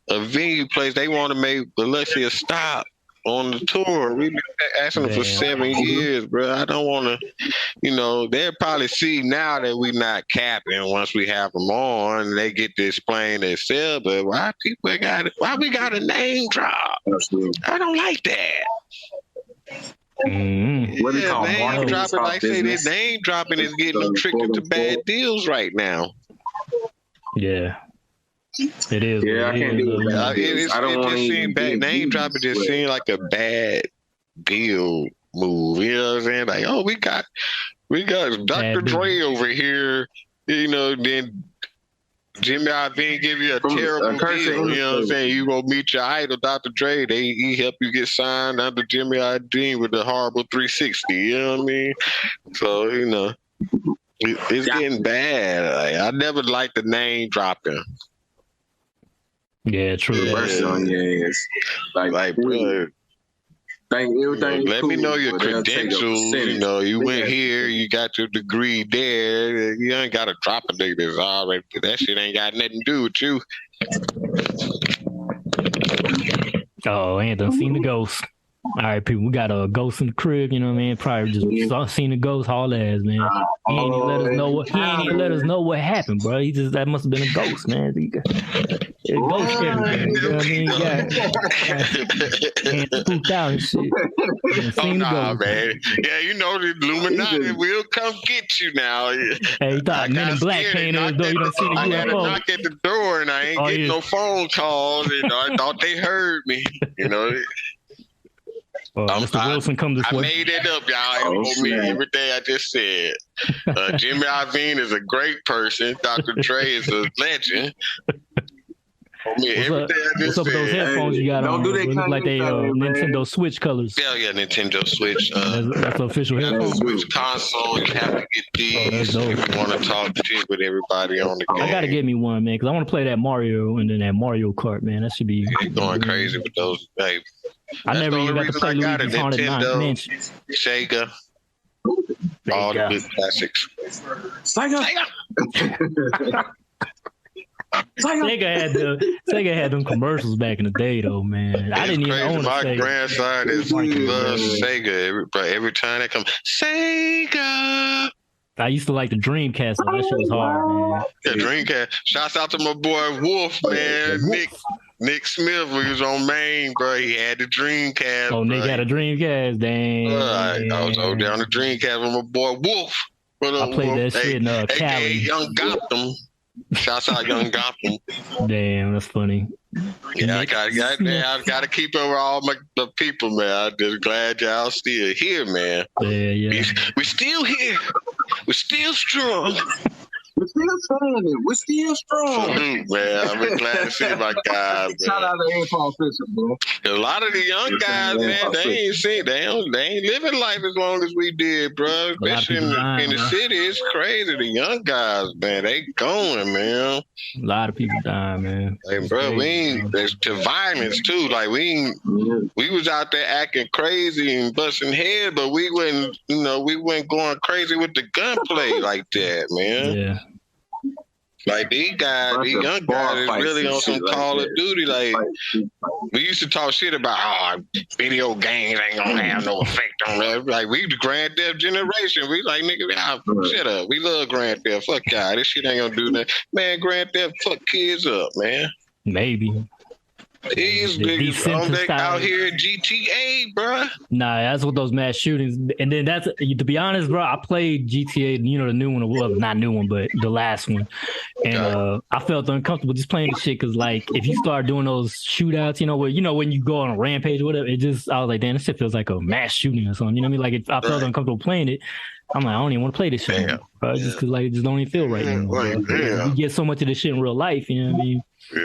a venue place. They want to make Biloxi a stop on the tour. We've been asking them for 7 years, bro. I don't want to, they'll probably see now that we're not capping once we have them on. They get to explain themselves, but why we got a name drop? I don't like that. Mm-hmm. What do you call name dropping? Like say that name dropping is getting them tricked into bad deals right now. Yeah. It is. Yeah, I can't do that. I don't want to seem bad. Name dropping just seemed like a bad deal move. You know what I'm saying? Like, oh, we got Dr. Dre over here. Then Jimmy Iovine give you a terrible deal. You know what I'm saying? You gonna meet your idol, Dr. Dre. He helped you get signed under Jimmy Iovine with the horrible 360. You know what I mean? So it's getting bad. Like, I never liked the name dropping. Yeah, true. On your ass. Like, bro. Let me know your credentials. You went here, you got your degree there. You ain't got to drop a nigga that's already. That shit ain't got nothing to do with you. Oh, I ain't done seen the ghost. All right, people, we got a ghost in the crib. You know what I mean? Probably just seen the ghost, haul ass, man. He ain't even let us know what. He ain't even let us know what happened, bro. That must have been a ghost, man. Ghost everywhere. You know what I mean? And spooked out and shit. Man. Yeah, you know the Illuminati will come get you now. Hey, you thought Men in Black came in the door. You done seen a UFO. I had to knock at the door, and I ain't getting no phone calls. And I thought they heard me. You know. Mr. Wilson, come this way. I made it up, y'all. Me everything I just said. Jimmy Iovine is a great person. Dr. Dre is a legend. What's up with those headphones you got on? They look like they Nintendo Switch colors. Yeah, Nintendo Switch. That's the official headphones. Switch console. You have to get these if you want to talk shit with everybody on the game. I gotta get me one, man, because I want to play that Mario and then that Mario Kart, man. That should be going crazy with those. Hey, I never even got to play Luigi's Haunted Mansion. Sega. All the good classics. Sega. Sega had them commercials back in the day, though, man. I didn't even own a My Sega. grandson loves Sega. Every time they come, Sega. I used to like the Dreamcast. That shit was hard, man. Yeah, Dreamcast. Shouts out to my boy Wolf, man. Nick Smith, he was on Maine, bro. He had the Dreamcast. Oh, Nick had a Dreamcast, dang. I was over down the Dreamcast with my boy Wolf. I played that shit in Cali. Young Gotham. Shouts out Young Gotham. Damn, that's funny. Yeah, I gotta keep over all the people, man. I'm just glad y'all still here, man. Yeah. We're still here. We're still strong. We're still standing. We're still strong. Salute, man. I'm glad to see my guys. Shout out to Airport Fisher, bro. A lot of the young guys, man, they ain't living life as long as we did, bro. Especially in the city, it's crazy. The young guys, man, they going, man. A lot of people dying, man. Hey, bro, there's to violence too. Like we was out there acting crazy and busting head, but we weren't going crazy with the gunplay like that, man. Yeah. Like these young guys is really on some Call of Duty. Like we used to talk shit about, video games ain't gonna have no effect on us. Like we the Grand Theft generation. We like, nigga, shut up. We love Grand Theft. Fuck y'all. This shit ain't gonna do nothing. Man, Grand Theft fuck kids up, man. Maybe. These niggas out here at GTA, bro. Nah, that's what those mass shootings. And then to be honest, bro, I played GTA, the new one, well, not new one, but the last one. And I felt uncomfortable just playing the shit because, like, if you start doing those shootouts, when you go on a rampage or whatever, I was like, damn, this shit feels like a mass shooting or something. You know what I mean? Like, I felt uncomfortable playing it. I'm like, I don't even want to play this shit anymore, just because, like, it just don't even feel right anymore. You get so much of this shit in real life, you know what I mean?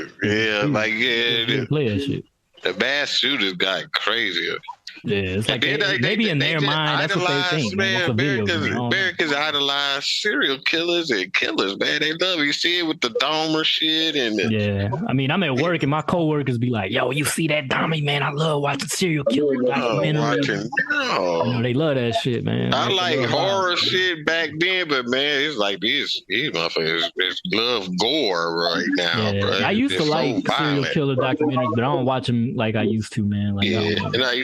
Play that shit. The mass shooters got crazier. Yeah, it's like maybe in their mind, that's what they think. Man, Americans idolize serial killers and killers, man. They love it. You see it with the Dahmer shit. I mean, I'm at work and my coworkers be like, yo, you see that Dahmer, man? I love watching serial killer documentaries. They love that shit, man. I like horror shit back then, but man, it's like these motherfuckers love gore right now, bro. I used to like serial killer documentaries, but I don't watch them like I used to, man. Like,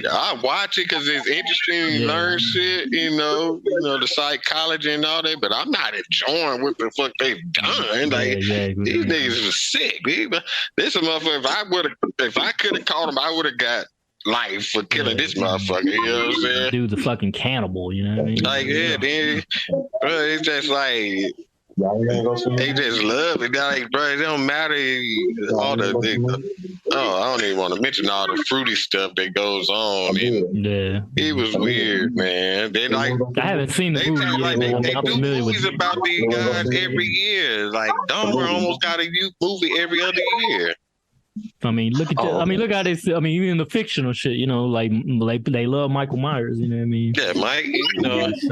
I watch it because it's interesting. You learn shit, the psychology and all that. But I'm not enjoying what the fuck they've done. Like these niggas are sick. This motherfucker. If I could have caught him, I would have got life for killing this motherfucker. You know what I'm saying? Dude's a fucking cannibal. You know what I mean? Like then, bro, it's just like. They just love it. Like, bro, it don't matter all I don't even want to mention all the fruity stuff that goes on. It was weird, man. They like I haven't seen the movie yet. They do movies about these guys every year. Like Dahmer almost got a movie every other year. I mean, look at look how they. I mean, even the fictional shit, like they love Michael Myers. You know what I mean? Yeah, Mike. Shit.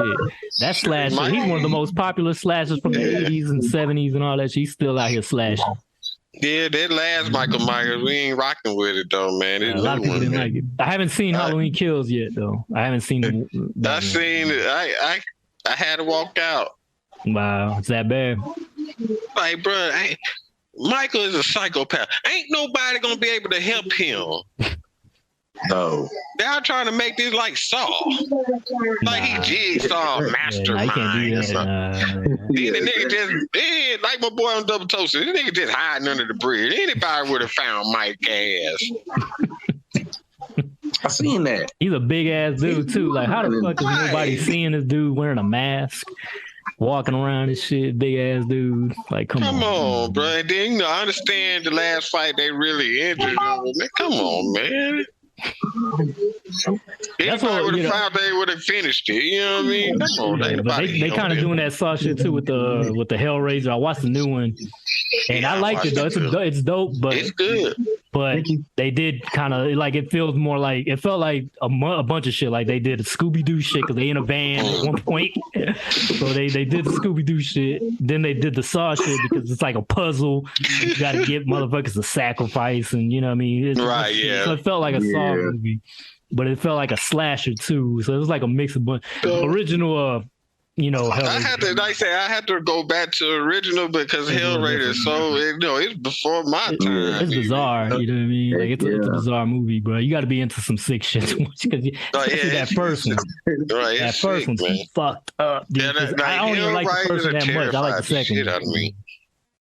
That slasher, he's one of the most popular slashers from the 80s and 70s and all that shit. He's still out here slashing. Yeah, that last Michael Myers, we ain't rocking with it though, man. A lot of people didn't like it. I haven't seen Halloween Kills yet, though. I haven't seen them. I seen it. I had to walk out. Wow, it's that bad. Like, bro, Michael is a psychopath. Ain't nobody gonna be able to help him. No. Y'all trying to make this like Saw. Like he Jigsaw mastermind. Yeah, Then the nigga just, like my boy on Double Toasted, this nigga just hiding under the bridge. Anybody would have found Mike ass. I seen that. He's a big ass dude too. Like, how the fuck is nobody seeing this dude wearing a mask, walking around and shit? Big ass dude. Like, come on, bro. And then I understand the last fight they really injured him. Man, come on, man. That's what would have found they would have finished it. You know what I mean? Come on, they kind of doing that Saw shit too with the Hellraiser. I watched the new one, and I liked it though. It's dope, but it's good. But they did kind of like it felt like a bunch of shit. Like they did a Scooby Doo shit because they in a van at one point. So they did the Scooby Doo shit. Then they did the Saw shit because it's like a puzzle. You got to get motherfuckers to sacrifice, and you know what I mean. So it felt like a Saw movie, but it felt like a slasher too. So it was like a mix of original. I had to go back to original because Hellraiser is so it's before my time. It's bizarre, you know what I mean? Like it's a bizarre movie, bro. You got to be into some sick shit because that first one, that first one's fucked up. Dude, I don't even like the first one that much. I like the second one.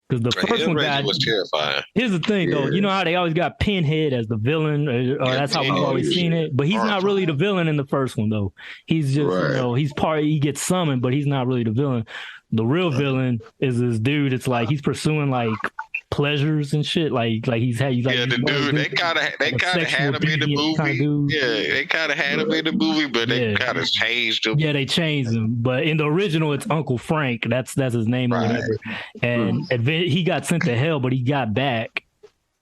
Because the first one was terrifying. Here's the thing, though. You know how they always got Pinhead as the villain, or that's how we've always seen it. But he's not really the villain in the first one, though. He's just, he gets summoned, but he's not really the villain. The real villain is this dude. It's like he's pursuing like pleasures and shit. Like he's the dude. They kind of had him in the movie. They kind of had him in the movie, but they kind of changed him. Yeah, they changed him. But in the original, it's Uncle Frank. That's his name or whatever. And he got sent to hell, but he got back.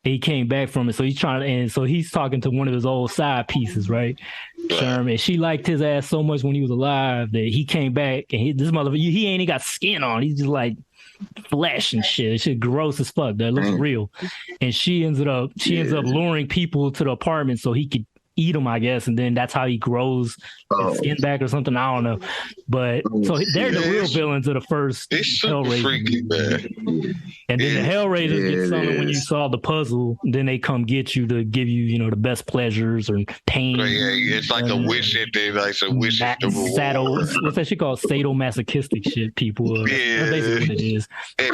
He came back from it, so he's talking to one of his old side pieces, right? Sherman. She liked his ass so much when he was alive that he came back, and this motherfucker, he ain't even got skin on. He's just like flesh and shit. Shit gross as fuck. That looks real. And she ends up luring people to the apartment so he could eat them, I guess, and then that's how he grows his skin back or something. I don't know, but so they're the real villains of the first Hellraiser. Freaky, man. And then the Hellraisers get summoned when you solve the puzzle. Then they come get you to give you, the best pleasures or pain. It's like a wish that they like a wish. What's that shit called? Sadomasochistic shit. People. That's basically what it is.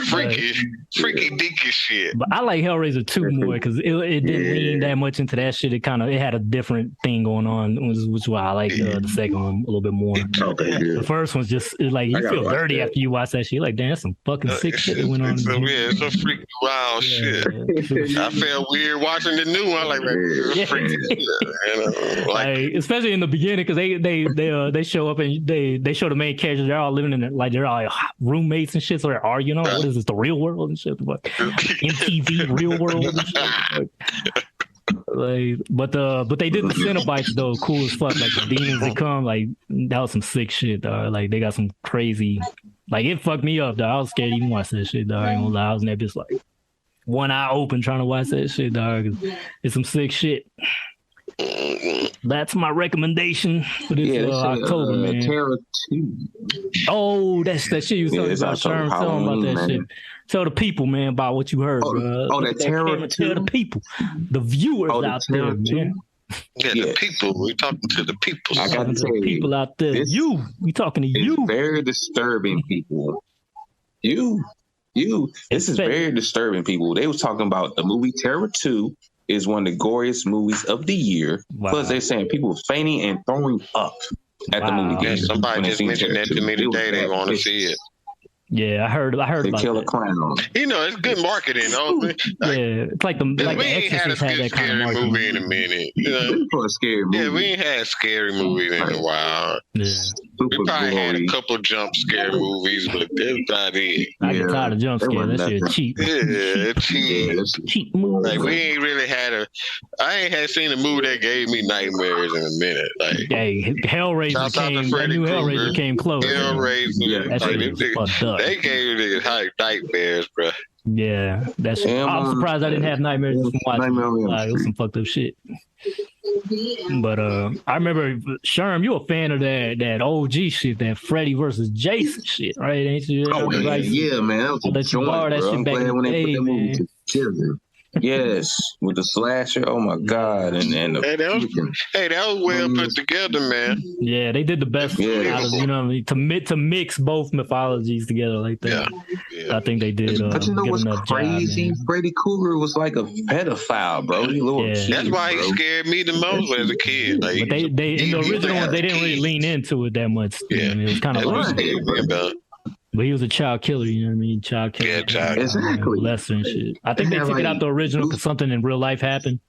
Freaky deaky shit. But I like Hellraiser 2 more because it didn't lean that much into that shit. It had a different thing going on, which is why I like the second one a little bit more. The first one's just like you feel dirty after you watch that shit. You're like, damn, that's some fucking sick shit that went on. It's a freaky wild shit. I felt weird watching the new one. Like especially in the beginning because they show up and they show the main characters. They're all living in it, like they're all roommates and shit. So they're arguing. What is this? The real world and shit. Like MTV Real World and shit. But they did the Cenobites though, cool as fuck. Like the demons that come, like that was some sick shit, dog. Like they got some crazy, like it fucked me up, dog. I was scared to even watch that shit, dog. I ain't gonna lie, I was in there just like one eye open trying to watch that shit, dog. It's some sick shit. That's my recommendation for this October, man. Terror 2. Oh, that's that shit you was talking about, Sherm. Tell them about that man. Shit. Tell the people, man, about what you heard. That Terror 2. Tell the people, the viewers out there, man. Yeah, the people. We're talking to the people. I got to tell you, people out there. We talking to you. Very disturbing, people. This is very disturbing, people. They was talking about the movie Terror 2 is one of the goriest movies of the year. Wow. Plus, they're saying people fainting and throwing up at the movie. Yeah, somebody just mentioned that to me today. They want to see it. Yeah, I heard they about kill that. A clown. It's good marketing. It's like we ain't had a good scary movie in a minute. We ain't had scary movies in a while. Yeah. We probably had a couple jump scare movies, but that's about it. I get tired of jump scare. That shit cheap. Yeah, cheap movie. Like we ain't really I ain't seen a movie that gave me nightmares in a minute. Like Hellraiser came. That new Hellraiser came close. Hellraiser. That shit was fucked up. They gave niggas nightmares, bro. Yeah, that's. I'm surprised I didn't have nightmares from watching. It was some fucked up shit. But I remember, Sherm, you a fan of that OG shit, that Freddy versus Jason shit, right? Ain't you? Yeah, man. That was that shit back in the day, man. Yes, with the slasher. Oh my God! And the that was well put together, man. Yeah, they did the best out of, you know what I mean, to mix both mythologies together like that. Yeah. I think they did. But you know what's crazy? Job, Freddy Krueger was like a pedophile, bro. That's why he scared me the most as a kid. Like, but they in the original one, they didn't really lean into it that much. Yeah, I mean, it was kind of like. But he was a child killer, you know what I mean? Child killer. Yeah, exactly. Lesser and shit. I think they took it out the original because something in real life happened.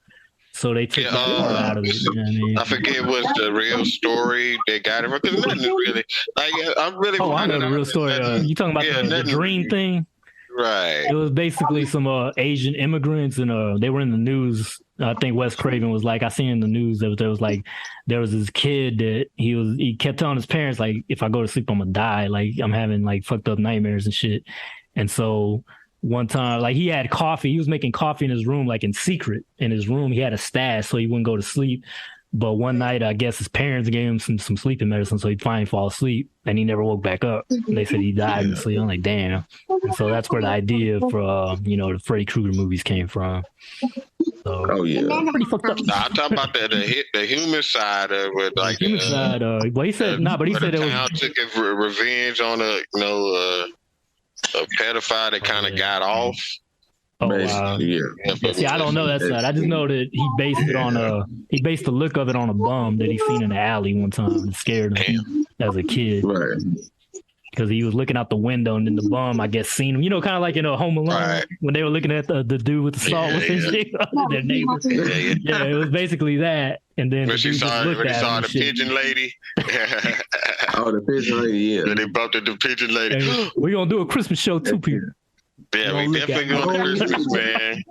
So they took it out of it. You know what I mean? I forget what's the real story they got it from. Because nothing really. Like, I'm really. I know the real story. You talking about the dream thing? Right. It was basically some Asian immigrants, and they were in the news. I think Wes Craven was like, I seen in the news that there was this kid that he kept telling his parents, like, if I go to sleep, I'm gonna die. Like, I'm having like fucked up nightmares and shit. And so one time, like, he had coffee. He was making coffee in his room, like in secret in his room. He had a stash so he wouldn't go to sleep. But one night, I guess his parents gave him some sleeping medicine, so he'd finally fall asleep, and he never woke back up. And they said he died in sleep. I'm like, damn. And so that's where the idea for the Freddy Krueger movies came from. So, pretty fucked up. Nah, I'm talking about the human side of it, like the human side. Well, he said but he said it was took revenge on a pedophile that kind of got off. Oh, wow. See, I don't know that side. I just know that he based the look of it on a bum that he seen in the alley one time and scared him as a kid. Right. Because he was looking out the window and then the bum, I guess, seen him. You know, kind of like in Home Alone when they were looking at the dude with the salt with his shit, their neighbors. Yeah, it was basically that. And then when he saw the pigeon lady. Oh, the pigeon lady, yeah. And they bumped into the pigeon lady. Hey, we're going to do a Christmas show too, people. Yeah, we definitely going Christmas, man.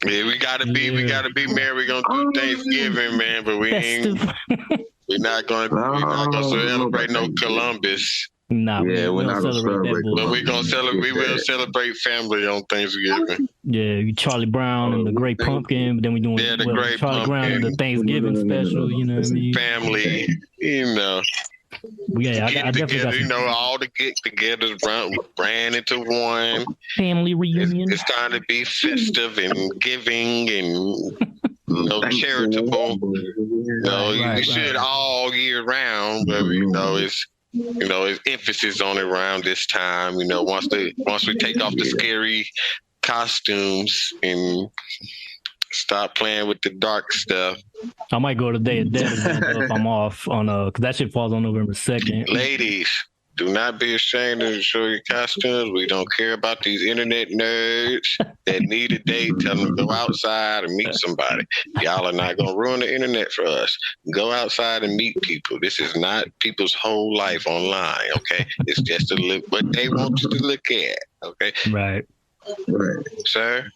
Yeah, we gotta be merry. We're gonna do Thanksgiving, man, but we're not gonna celebrate no Columbus. Nah, we're not gonna celebrate that. But we will celebrate family on Thanksgiving. Yeah, Charlie Brown and the Great Pumpkin, but then we doing Charlie Brown and the Thanksgiving special, you know what I mean? Family, you know. Yeah, I definitely got all the get-togethers ran into one family reunion. It's time to be festive and giving and charitable. We should all year round, but it's emphasis on it around this time. Once we take off the scary costumes and stop playing with the dark stuff. I might go to Day of Death if I'm off on because that shit falls on November 2nd. Ladies, do not be ashamed to show your costumes. We don't care about these internet nerds that need a date. Tell them to go outside and meet somebody. Y'all are not gonna ruin the internet for us. Go outside and meet people. This is not people's whole life online. Okay, it's just what they want you to look at. Okay, right, sir.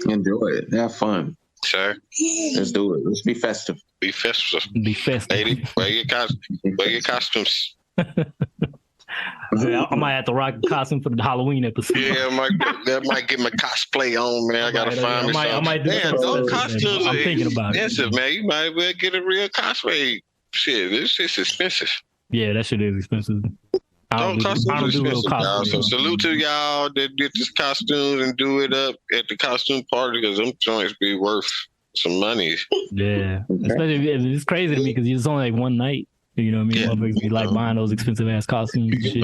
Enjoy it. Have fun. Sure. Let's do it. Let's be festive. Be festive. Lady, wear your costumes. I might have to rock a costume for the Halloween episode. Yeah, that might get my cosplay on, man. I gotta find me something. I might do those costumes I'm thinking about expensive, man. You might well get a real cosplay. Shit, this shit's expensive. Yeah, that shit is expensive. Costumes are expensive, y'all. So salute to y'all that get this costumes and do it up at the costume party because them joints be worth some money. Yeah, especially it's crazy to me because it's only like one night. You know what I mean? Motherfuckers be like buying those expensive ass costumes and shit.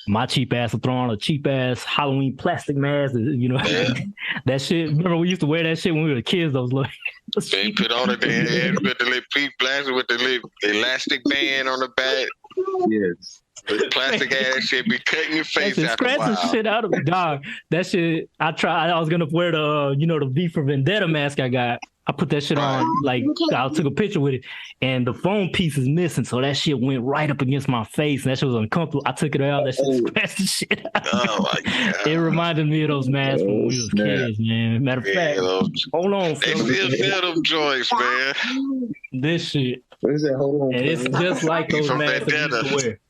My cheap ass will throw on a cheap ass Halloween plastic mask. That shit. Remember we used to wear that shit when we were kids. Those like they put on it there with the little peak plastic with the little elastic band on the back. Yes. The plastic ass shit be cutting your face out. Scratching shit out of me, dog. That shit. I was gonna wear the V for Vendetta mask I got. I put that shit on, like I took a picture with it, and the phone piece is missing, so that shit went right up against my face, and that shit was uncomfortable. I took it out, that shit scratched the shit out. Oh my God. It reminded me of those masks when we was kids, man. Matter of fact, hold on. They still feel them joints, man. This shit. What is that? Hold on. And it's just like those masks that we used to wear.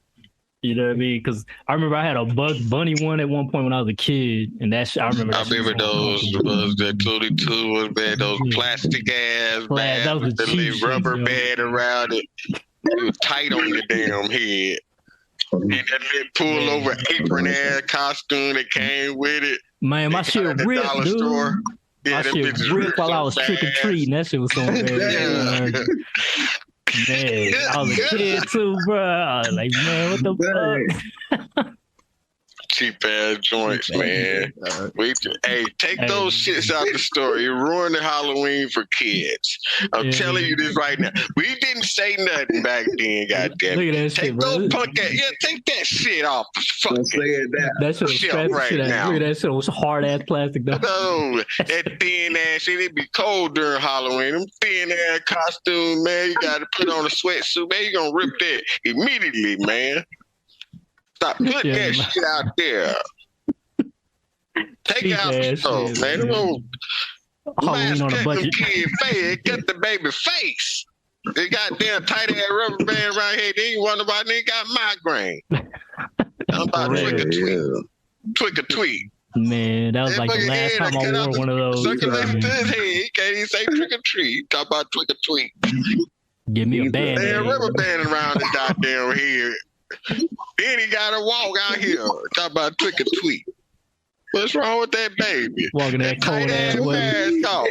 You know what I mean? Because I remember I had a Bugs Bunny one at one point when I was a kid, and I remember. I remember those that 22 was bad. Those plastic ass bags with the little rubber band around it. It was tight on your damn head. And that little pull over apron ass costume that came with it. Man, my shit ripped, dude. Store. My shit ripped while I was trick or treating. That shit was so bad. Man, I was a kid too, bro. I was like, man, what the fuck? Cheap ass joints, man. Take those shits out the store. You ruined the Halloween for kids. I'm telling you this right now. We didn't say nothing back then, goddamn. Look at that take shit, those punk ass. Yeah, take that shit off. Fuck that shit was stressed right now. Look at that shit. It was hard ass plastic though. No, that thin ass shit. It be cold during Halloween. Them thin ass costume, man. You got to put on a sweatsuit, man. You gonna rip that immediately, man. Stop putting that shit out there. Take it out the store, man. Halloween on a budget. Cut the baby face. They got damn tight ass rubber band right here. Then you wonder why they got migraine. I'm about to tweak a tweet. Man, that was like the last time I wore one of those. Circulation to his head. He can't even say trick or treat. Talk about tweak or tweet. Give me a band. Damn rubber band around the goddamn head. Then he gotta walk out here. Talk about trick or tweet. What's wrong with that baby? Walking that cold ass mask on.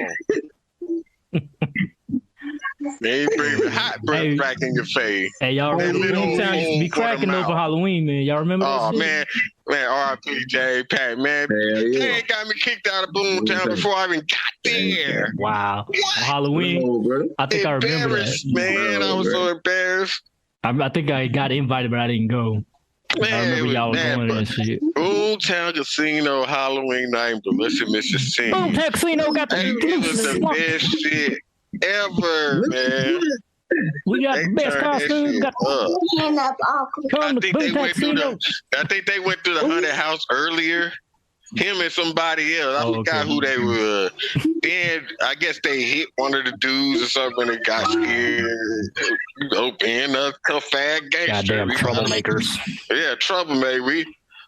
They ain't bring the hot breath back in your face. Hey, y'all remember Boomtown used to be cracking over Halloween, man. Y'all remember that shit? Man, R.I.P. J. Pat, man. They ain't got me kicked out of Boomtown before I even got there. Wow. Halloween? I think I remember that. Man, I was so embarrassed. I think I got invited, but I didn't go. Man, I remember y'all was going and shit. Boomtown Casino Halloween night, Melissa, Mississippi. Boomtown Casino got the it was the best shit ever, man. We got the best costumes. I think they went through the haunted house earlier. Him and somebody else. I forgot who they were. Then I guess they hit one of the dudes or something and got scared. Open a fat gangster. Goddamn troublemakers. Yeah, troublemaker.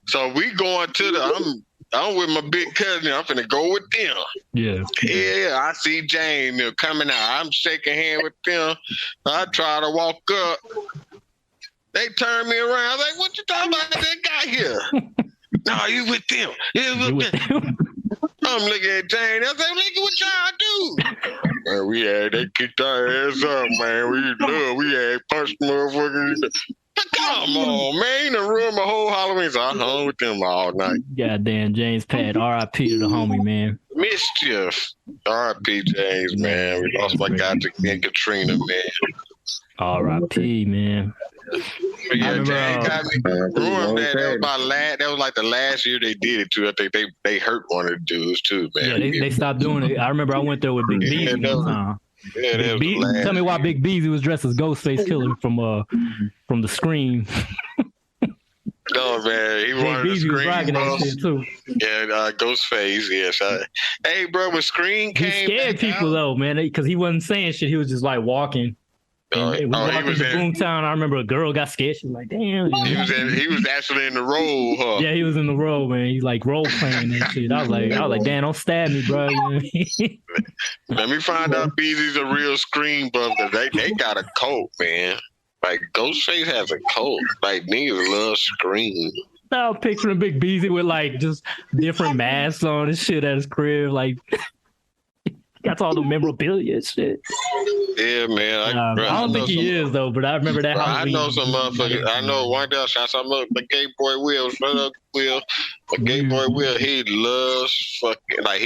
So we going to the. I'm with my big cousin. I'm finna go with them. Yeah. Yeah, I see Jane coming out. I'm shaking hands with them. I try to walk up. They turn me around. I was like, what you talking about that guy here? No, you with them. You with them. I'm looking at Jane. I was like, look at what y'all do. Man, they kicked our ass up, man. We had punched motherfuckers. Come on, man. You done ruined my whole Halloween, so I hung with them all night. Goddamn, James Pat. R.I.P. to the homie, man. Mischief. R.I.P. James, man. We lost my guy to Katrina, man. R.I.P. man. But yeah, James got me ruined that. That was like the last year they did it too. I think they hurt one of the dudes too, man. Yeah, they stopped doing it. I remember I went there with Big Beezy one time. Tell me why Big Beezy was dressed as Ghostface Killer from the Scream. No, man, he wanted to Scream. Was rocking that shit too. Yeah, Ghostface. Yes. Hey, bro, when Scream came, he scared people though, man, because he wasn't saying shit. He was just like walking. And we walked into Boomtown. I remember a girl got scared. She was like, "Damn!" He was actually in the role, huh? Yeah, he was in the role, man. He's like role playing and shit. I was like, "Damn, don't stab me, bro." You know what I mean? Let me find out Beezy's a real Scream buff because they got a cult, man. Like Ghostface has a cult. Like niggas love Scream. I was picturing Big Beezy with like just different masks on and shit at his crib, like. Got all the memorabilia and shit. Yeah, man. I don't think he is though, but I remember that. I know some motherfuckers. I know one day shots. I look the gay boy Will. Shut up, Will. The gay boy Will. He loves fucking like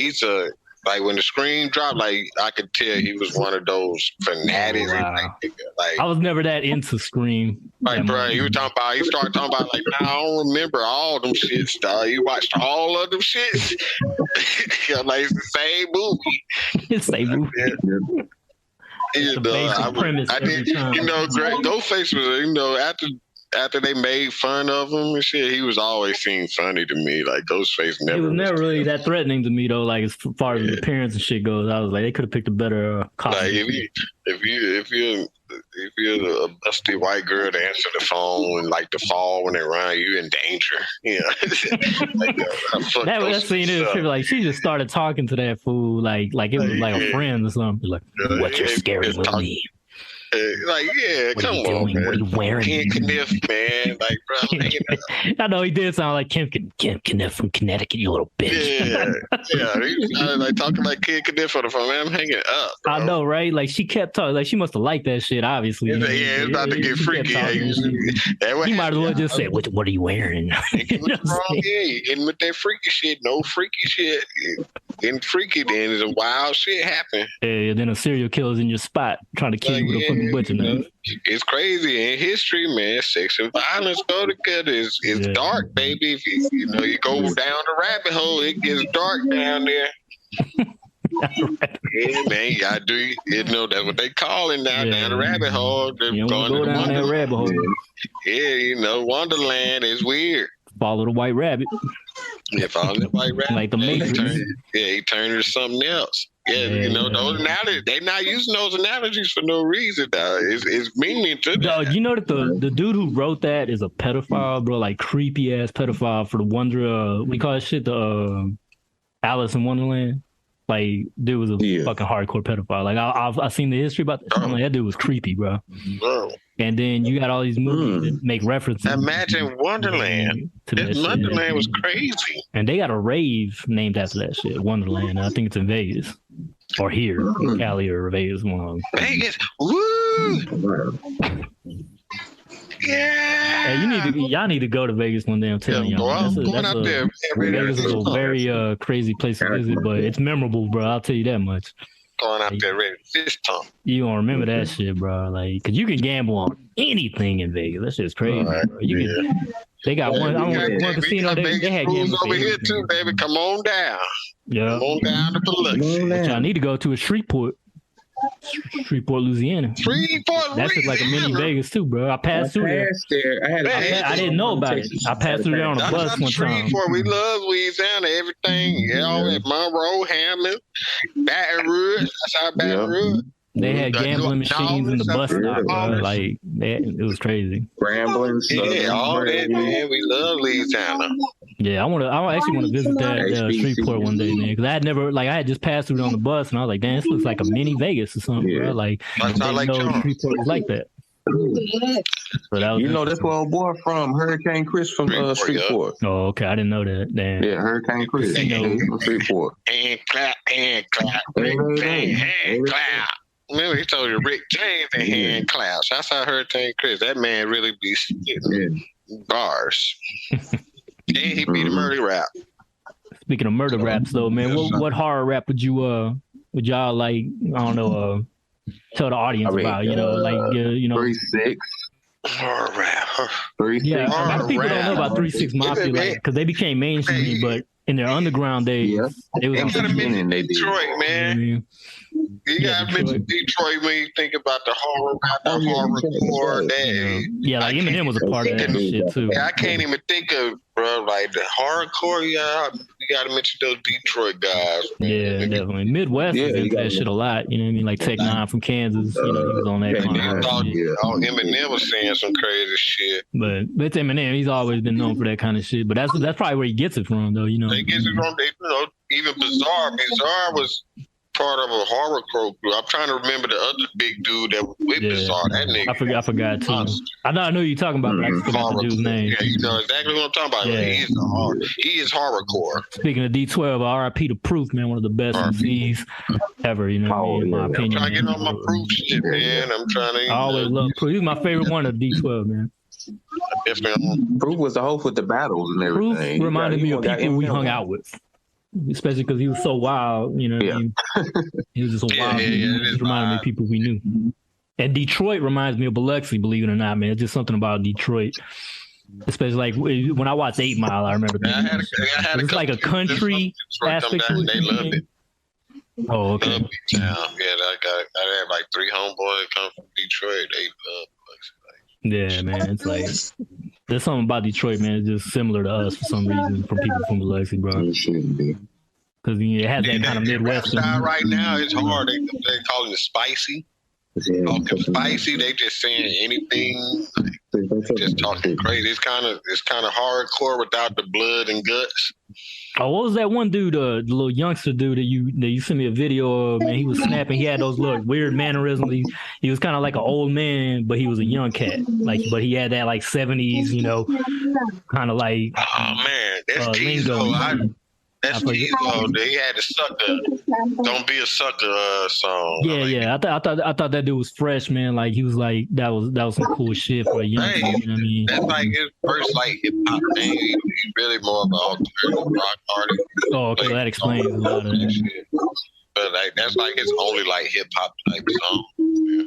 like when the Scream dropped. Like I could tell he was one of those fanatics. Wow. Like I was never that into Scream. Like, bro, you started talking about like, nah, I don't remember all them shits, dog. You watched all of them shits. Like it's the same movie. It's the same movie. I did, Ghostface was, after they made fun of him and shit, he was always seemed funny to me. Like Ghostface never. He was never really that threatening to me though. Like as far as his appearance and shit goes, I was like, they could have picked a better costume. Like if you're a busty white girl to answer the phone and like to fall when they run, you in danger. Yeah. That scene is like she just started talking to that fool like it was like a friend or something. Like, what's your scary movie? Like, yeah, come on, man. What are you wearing? Ken Kniff, man. Like, bro, I'm hanging up. I know he did sound like Kim Kniff from Connecticut, you little bitch. Yeah. He sounded like talking like Ken Kniff from man. I'm hanging up. Bro. I know, right? Like she kept talking. Like she must have liked that shit. Obviously, it's about to get freaky. You might as well just say, "What are you wearing?" Wrong, you getting with that freaky shit. No freaky shit. Getting freaky, then is a wild shit happen. Yeah, then a serial killer's in your spot trying to kill you with a fucking butcher knife. It's crazy in history, man. Sex and violence go together. It's dark, baby. If you go down the rabbit hole, it gets dark down there. Yeah, man, you gotta do. That's what they call it now. Down the rabbit hole. You don't go down that rabbit hole. Yeah, Wonderland is weird. Follow the white rabbit. Yeah, follow the white rabbit. Like the Matrix. He turned into something else. Yeah, those analogies, they're not using those analogies for no reason, though. It's meaning to them. Dog, you know that the dude who wrote that is a pedophile, bro, like creepy ass pedophile for the Wonder, we call that shit the Alice in Wonderland. Like, dude was a fucking hardcore pedophile. Like, I've seen the history about that. I'm like, that dude was creepy, bro. And then you got all these movies that make references. Imagine Wonderland. Wonderland was crazy. And they got a rave named after that shit, Wonderland. I think it's in Vegas. Or here, in Cali or Vegas. One of them. Vegas. Woo! Yeah. Hey, y'all need to go to Vegas one day. I'm telling y'all. Vegas is a very crazy place to visit, but it's memorable, bro. I'll tell you that much. Going out there ready this time. You gonna remember that shit, bro? Like, cause you can gamble on anything in Vegas. That shit's crazy, bro. They got one casino. They had gambling over here too, baby. Come on down. Yeah. Come on down to Biloxi. But y'all need to go to a Shreveport, Louisiana. That's just like a mini Vegas too, bro. I passed through there. I didn't know about it. I passed through there on a bus one time. We love Louisiana. Everything, at Monroe, Hammond, Baton Rouge. That's our Baton Rouge. They had gambling machines in the bus stop, bro. Like, it was crazy. Rambling, all that, man. We love Louisiana. Yeah, I actually want to visit that Shreveport one day, man. Because I had just passed through it on the bus, and I was like, damn, this looks like a mini Vegas or something, bro. Like, I didn't know Shreveport was like that. So that was that's where old boy from Hurricane Chris from Shreveport. Oh, okay, I didn't know that. Damn. Yeah, Hurricane Chris from Shreveport. Hand clap, hand clap. Remember, he told you Rick James and hand claps. That's how Hurricane Chris. That man really be spitting bars. And he beat a murder rap. Speaking of murder raps, though, man, what horror rap would y'all like? I don't know. Tell the audience about. 3-6 horror rap. 3-6. Yeah, a lot of people don't know about 3-6 Mafia because they became mainstream, but in their underground days, it was Detroit, man. You gotta mention Detroit when you think about the horror days. Yeah, like Eminem was a part of that shit too. Yeah, I can't even think of, bro, like the horrorcore. Yeah, you gotta mention those Detroit guys. Yeah, definitely. Midwest was into that shit a lot. You know what I mean? Like Tech Nine from Kansas. He was on that kind of shit. Eminem was saying some crazy shit. But it's Eminem. He's always been known for that kind of shit. But that's probably where he gets it from, though. He gets it from. Even Bizarre. Bizarre was part of a horrorcore group. I'm trying to remember the other big dude that was with Bizarre. That nigga. I forgot too. I know who you're talking about, but I forgot the dude's name. Yeah, you know exactly what I'm talking about. Yeah. He is horrorcore. Speaking of D12, RIP to Proof, man, one of the best MCs ever, in my opinion. I'm trying to get on my Proof shit, man. I always love Proof. He's my favorite one of D12, man. Proof was the host with the battles and everything. Proof reminded me of people we hung out with. Especially because he was so wild, you know what I mean? He was just a wild dude. It just reminded me of people we knew. And Detroit reminds me of Biloxi, believe it or not, man. It's just something about Detroit. Especially like when I watched 8 Mile, I remember that. It's like a country aspect to it. They loved it. Oh, okay. Yeah, I had like 3 homeboys that come from Detroit. They love Biloxi. Yeah, man. It's like there's something about Detroit, man. It's just similar to us for some reason, from people from Biloxi, bro. Because it has that kind of Midwest style right now. It's hard. They call it spicy. Talking spicy. They just saying anything. Just talking crazy. It's kind of hardcore without the blood and guts. Oh, what was that one dude, the little youngster dude that you sent me a video of, man? He was snapping. He had those little weird mannerisms. He was kind of like an old man, but he was a young cat. But he had that like 70s, kind of like that's lingo. That's Tizo. They had the sucker. Don't be a sucker song. Yeah. I thought that dude was fresh, man. Like he was like that was some cool shit for a young kid. You know what I mean? That's like his first like hip hop thing. He's really more of an alternative rock artist. Oh, okay, that explains a lot of that. But like that's like his only like hip hop type song. Yeah.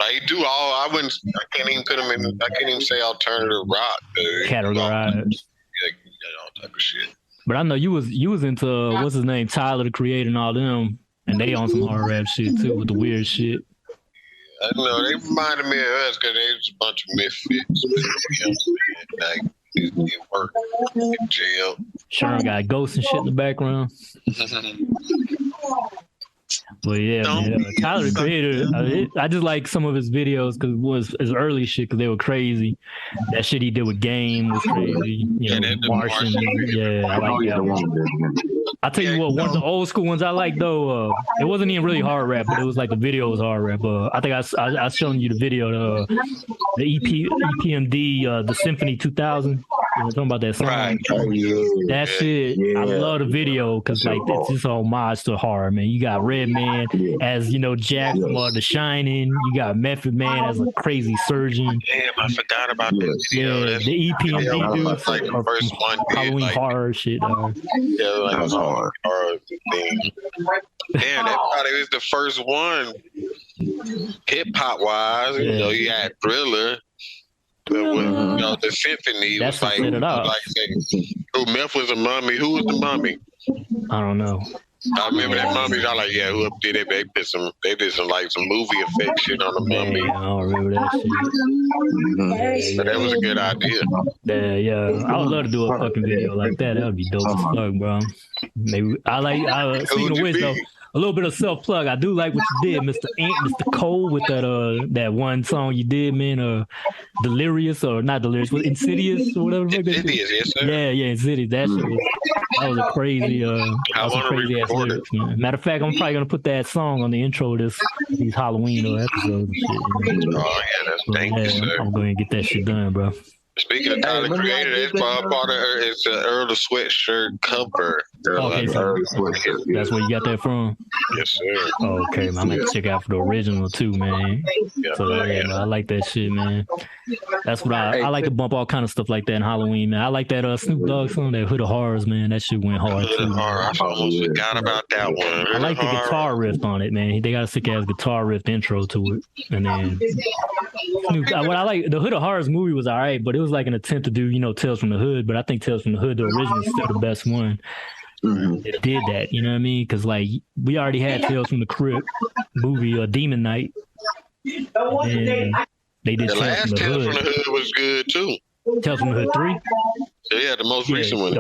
Like he do all. I can't even put him in. I can't even say alternative rock. Categorized. All type of shit. But I know you was into what's his name, Tyler the Creator and all them, and they on some hard rap shit too with the weird shit. I know they reminded me of us because they was a bunch of misfits. Like it worked in jail. Sharon got ghosts and shit in the background. But yeah, man, Tyler the Creator, I just like some of his videos because it was his early shit because they were crazy. That shit he did with Game was crazy. Martian. Yeah, I like that one. I'll tell you what, one of the old school ones I like though, it wasn't even really hard rap, but it was like the video was hard rap. I think I showing you the video, the EPMD, the Symphony 2000. You know, talking about that song. Right. That shit, I love the video because like it's just homage to horror, man. You got Redman as Jack from The Shining. You got Method Man as a crazy surgeon. Damn, I forgot about that. Yeah, the EPMD dudes like the first one Halloween like, horror shit. Yeah, like that was horror thing. Damn, that probably was the first one. Hip hop wise, you had Thriller. The Symphony was like who Meth was a mummy. Who was the mummy? I don't know. I remember that mummy. I like, who up did it? They did some like some movie effect shit on the mummy. I don't remember that shit. But that was a good idea. Yeah. I would love to do a fucking video like that. That would be dope as fuck, bro. Maybe speaking of which though, a little bit of self-plug. I do like what you did, Mr. Cole, with that one song you did, man. Delirious or not Delirious, was Insidious or whatever. Insidious, yes, sir. Yeah, Insidious. That was a crazy, ass lyrics, man. Matter of fact, I'm probably gonna put that song on the intro of these Halloween episodes and shit. Oh yeah, that's dangerous, sir. I'm going to get that shit done, bro. Speaking of Tyler the Creator, it's part of her. It's an Earl the Sweatshirt cover. Okay, so that's where you got that from? Yes, sir. Okay, man, I'm going to check out for the original too, man. Man, I like that shit, man. That's what I like to bump all kind of stuff like that in Halloween, man. I like that Snoop Dogg song, that Hood of Horrors, man. That shit went hard too. I almost forgot about that one. I like the guitar riff on it, man. They got a sick ass guitar riff intro to it, and then what I like, the Hood of Horrors movie was all right, but it was like an attempt to do Tales from the Hood, but I think Tales from the Hood, the original, is still the best one. It did that, you know what I mean? Because like we already had Tales from the Crypt movie, Demon Night, and they did the last Tales from the Hood was good too. Tales from the Hood 3? Yeah, the most recent one.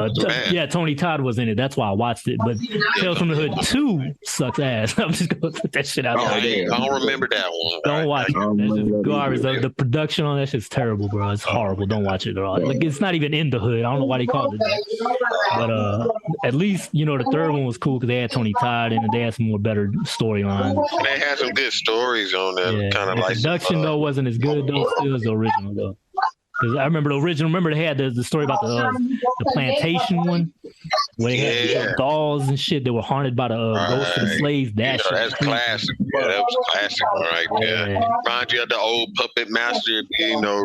Tony Todd was in it. That's why I watched it. But Tales from the Hood 2 sucks ass. I'm just going to put that shit out there. I don't remember that one. Don't watch it. That's just garbage. The production on that shit's terrible, bro. It's horrible. Don't watch it at all. Like, it's not even in the hood. I don't know why they called it that. But at least, the third one was cool because they had Tony Todd in it. They had some more better storylines. They had some good stories on that. Yeah. Kind of like the production, though, wasn't as good, though. Still was the original, though. Because I remember the original. Remember they had the story about the plantation one, where they had dolls and shit that were haunted by the ghosts of the slaves. That's classic. Yeah, that was classic right there. Yeah. Remind you of the old Puppet Master,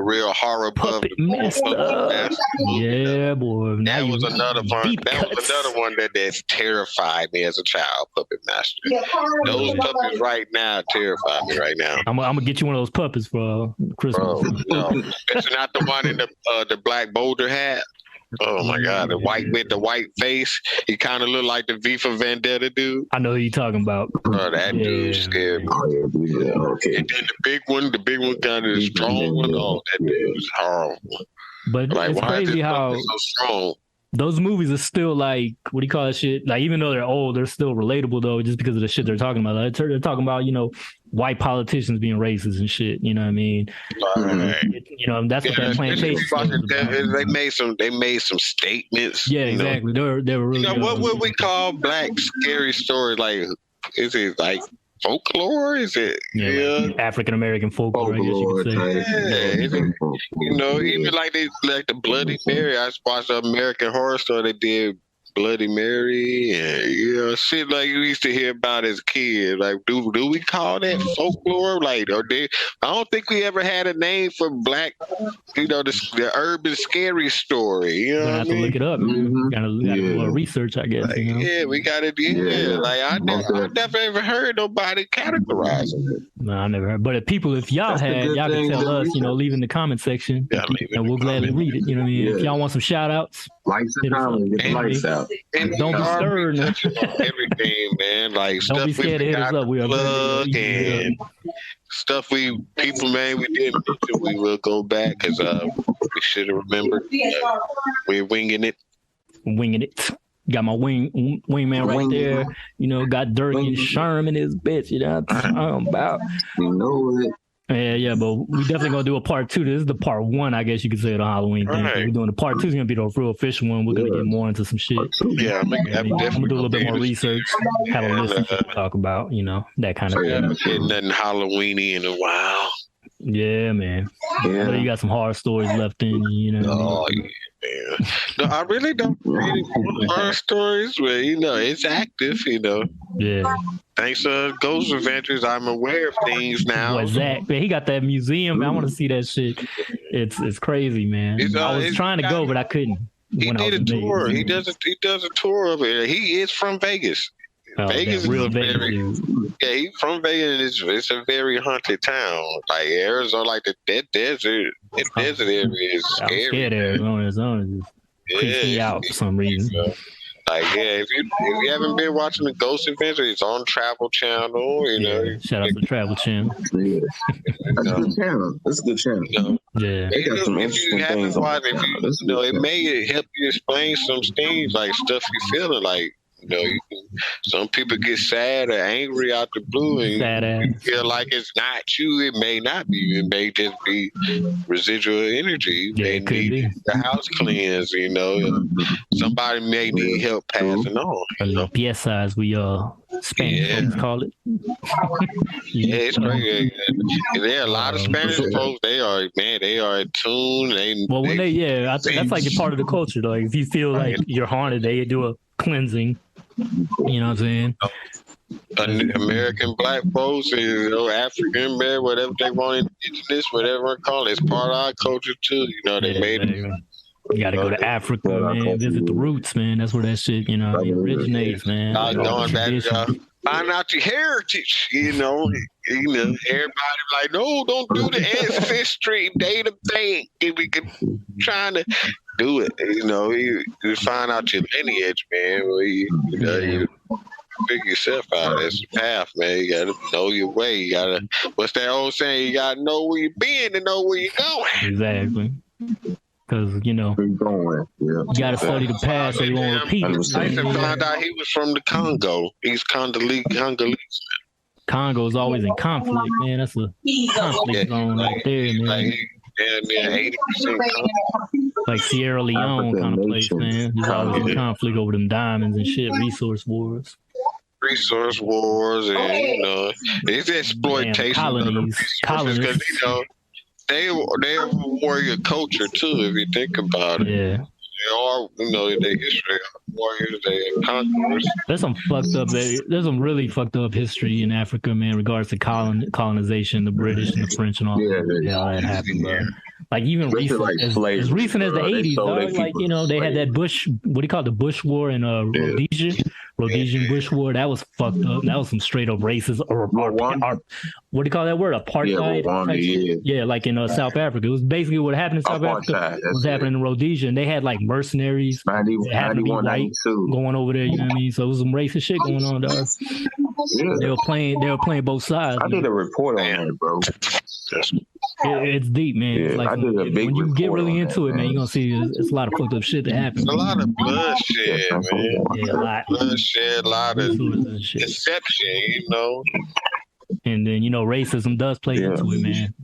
real horror Puppet Master. Yeah, boy. That was another one. That was another one that terrified me as a child. Puppet Master. Those puppets right now terrify me right now. I'm gonna get you one of those puppets for Christmas. It's not the one in the black boulder hat. Oh my God, the white with the white face. He kind of looked like the V for Vendetta dude. I know who you're talking about. Oh, that dude scared me. Okay. And then the big one kind of the strong one. Oh, that dude was horrible. But like, it's crazy how so strong. Those movies are still like, what do you call that shit? Like, even though they're old, they're still relatable though, just because of the shit they're talking about. Like, they're talking about, white politicians being racist and shit. You know what I mean? That's what that plantation. They made some statements. Yeah, exactly. They were really. What would we call black scary stories? Like, is it like folklore? Is it African American folklore? I guess you could say. Even like the Bloody Mary. I watched the American Horror Story. They did Bloody Mary and shit like you used to hear about as kids. Like, do we call that folklore? Like, I don't think we ever had a name for black, the urban scary story. You know, have to look it up. Gotta do more research, I guess. Yeah, we gotta do. Yeah, like I never ever heard nobody categorize it. No, I never heard. But if y'all can tell us. Leave in the comment section, and we'll gladly read it. You know what I mean? If y'all want some shout outs, likes and comments, get the lights out. And don't be scared. Everything, man. Like don't be scared to hit us up. We are and stuff we didn't mention. We will go back because we should have remembered. We're winging it. Got my wingman right there. Got Dirk and Sherm in his bitch. You know what I'm talking about? You know it. Yeah, but we definitely gonna do a part 2. This is the part 1, I guess you could say, of the Halloween thing. Right. We're doing the part 2 is gonna be the real official one. We're gonna get more into some shit. Yeah, I'm gonna do a little bit more research, have a list of shit to talk about, that kind of thing. Nothing Halloweeny in a while. Yeah, man. Yeah. You got some horror stories left in you, Oh, yeah. Man. No, I really don't read horror stories, but it's active, Yeah. Thanks to Ghost Adventures, I'm aware of things now. What's that? Man, he got that museum. I want to see that shit. It's crazy, man. I was trying to go, but I couldn't. He did a tour. He does a tour of it. He is from Vegas. Vegas is real Vegas. Yeah, he's from Vegas. It's a very haunted town. Like Arizona, that desert. That desert area is scary. I'm scared Arizona just creeps me out for some reason. If you haven't been watching the Ghost Adventure, it's on Travel Channel. Shout out to Travel Channel. Yeah. That's a good channel. That's a good channel. Yeah, they got some interesting things. It may help you explain some things like stuff you feeling like. Some people get sad or angry out the blue, and you feel like it's not you. It may not be. It may just be residual energy. They need the house cleansed. Somebody may need help passing on. PSIs, we Spanish folks call it. It's crazy. There are a lot of Spanish folks. They are in tune. That's like a part of the culture. Though, if you feel like you're haunted, they do a cleansing. You know what I'm saying? American black folks, African, man, whatever they want, indigenous, whatever they call it, it's part of our culture too. They made it. You got to go to Africa, man. Visit the roots, man. That's where that shit, originates, man. Going back, find out your heritage. Everybody like, no, don't do the ancestry data thing. We can trying to do it. You find out your lineage, man. You figure yourself out. That's the path, man. You gotta know your way. You gotta. What's that old saying? You gotta know where you've been to know where you're going. Exactly. Because you gotta study the past so you won't repeat it. I found out he was from the Congo. He's Congolese. Congo is always in conflict, man. That's a conflict zone right there, man. 80% like Sierra Leone kind of place, man. There's always a conflict over them diamonds and shit, resource wars, and it's exploitation. Colonies. Because they are warrior culture too. If you think about it, yeah. They are, their history of warriors, they are conquerors. There's some really fucked up history in Africa, man, in regards to colonization, the British and the French and all that happened, bro. Like even recent, as recent as the 80s, dog, they had that Bush, what do you call it, the Bush War in Rhodesian Bush War. That was fucked up. That was some straight up racist or what do you call that word? Apartheid. Yeah, like in South Africa. It was basically what happened in South Africa was happening in Rhodesia. And they had like mercenaries that happened to be white going over there. You know what I mean? So it was some racist shit going on, dog. Yeah. They were playing both sides. I did a report on that, bro. It's deep, man. Yeah, like I did a big when you get really into that, it, man, you're gonna see it's a lot of fucked up shit that happens. A lot of bloodshed, man. Yeah, a lot. Bloodshed, a lot of deception, And then racism does play into it, man.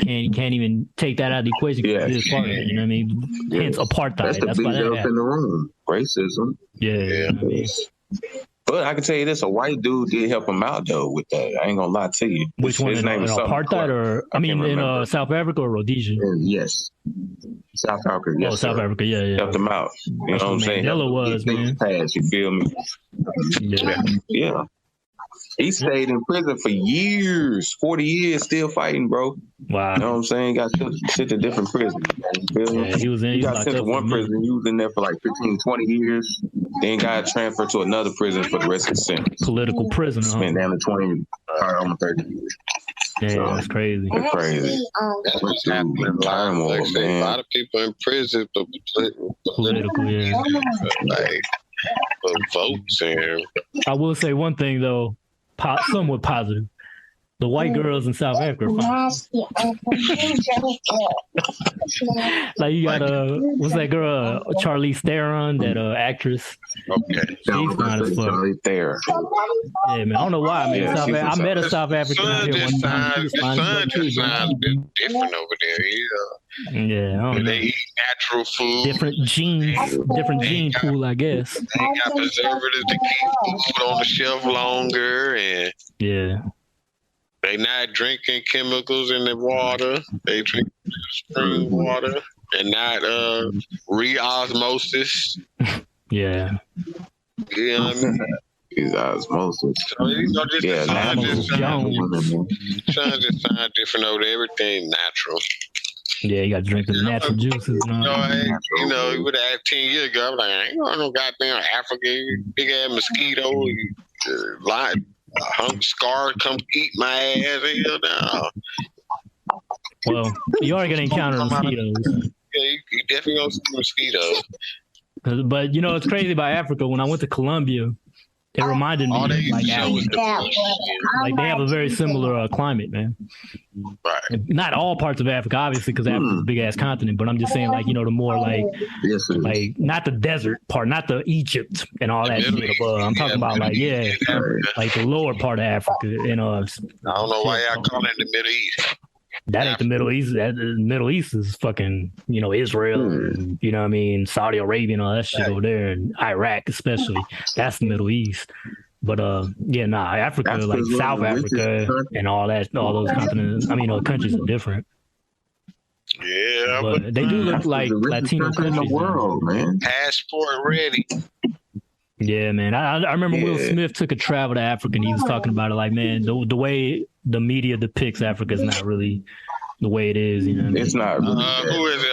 You can't even take that out of the equation. It is part of it, you know what I mean? Hence apartheid. That's why that happened. In the room. Racism. Yeah. I mean, but I can tell you this: a white dude did help him out though with that. I ain't gonna lie to you. Which one? His name is apartheid, or in South Africa or Rhodesia? Yes, South Africa. Yes, South Africa. Yeah. Helped him out. You know what I'm saying? Mandela was, man. You feel me? Yeah. He stayed in prison for years, 40 years, still fighting, bro. Wow. You know what I'm saying? Got sent to different prisons. He was in. He got sent to one prison. He was in there for like 15, 20 years. Then got transferred to another prison for the rest of the sentence. Political prisoner. Spent down to 20, almost 30 years. Yeah, so, that's crazy. That's crazy. That's happening a lot of people in prison for political, yeah. Like, for votes and... I will say one thing, though. Somewhat positive. The white girls in South Africa are fine. Like you got what's that girl, Charlize Theron, that actress? Okay, she's fine as fuck. Yeah, man. I don't know why. I met a South African out here one time. The sun just sounds a bit different over there. Yeah, I don't know. They eat natural food. Different gene pool, I guess. They got preservatives to keep food on the shelf longer, and they not drinking chemicals in the water. They drink spring water and not re-osmosis. Yeah. You know what I mean? It's osmosis. So the sun just sound different over there. Everything natural. Yeah, you got to drink the natural juices. You would have asked 10 years ago, I'm like, I ain't going no goddamn Africa, big ass mosquito, scar come eat my ass. Hell no. Well, you are going to encounter mosquitoes. Yeah, you definitely going to see mosquitoes. But it's crazy about Africa. When I went to Colombia, it reminded me like Africa. Like they have a very similar climate, man. Right. Not all parts of Africa, obviously, because Africa's a big ass continent. But I'm just saying, like the more like not the desert part, not the Egypt and all that shit above. I'm talking about like the lower part of Africa. I don't know why y'all call it the Middle East. That ain't the Middle East. The Middle East is fucking, Israel, and, you know what I mean, Saudi Arabia and all that shit over there, and Iraq especially. That's the Middle East. But Africa, like South Africa and all those continents, countries are different. Yeah, but they do look like Latino countries in the world, man. Passport ready. Yeah, man. I remember Will Smith took a travel to Africa and he was talking about it like, man, the way the media depicts Africa is not really the way it is. You know what I mean? It's not really. Who is it?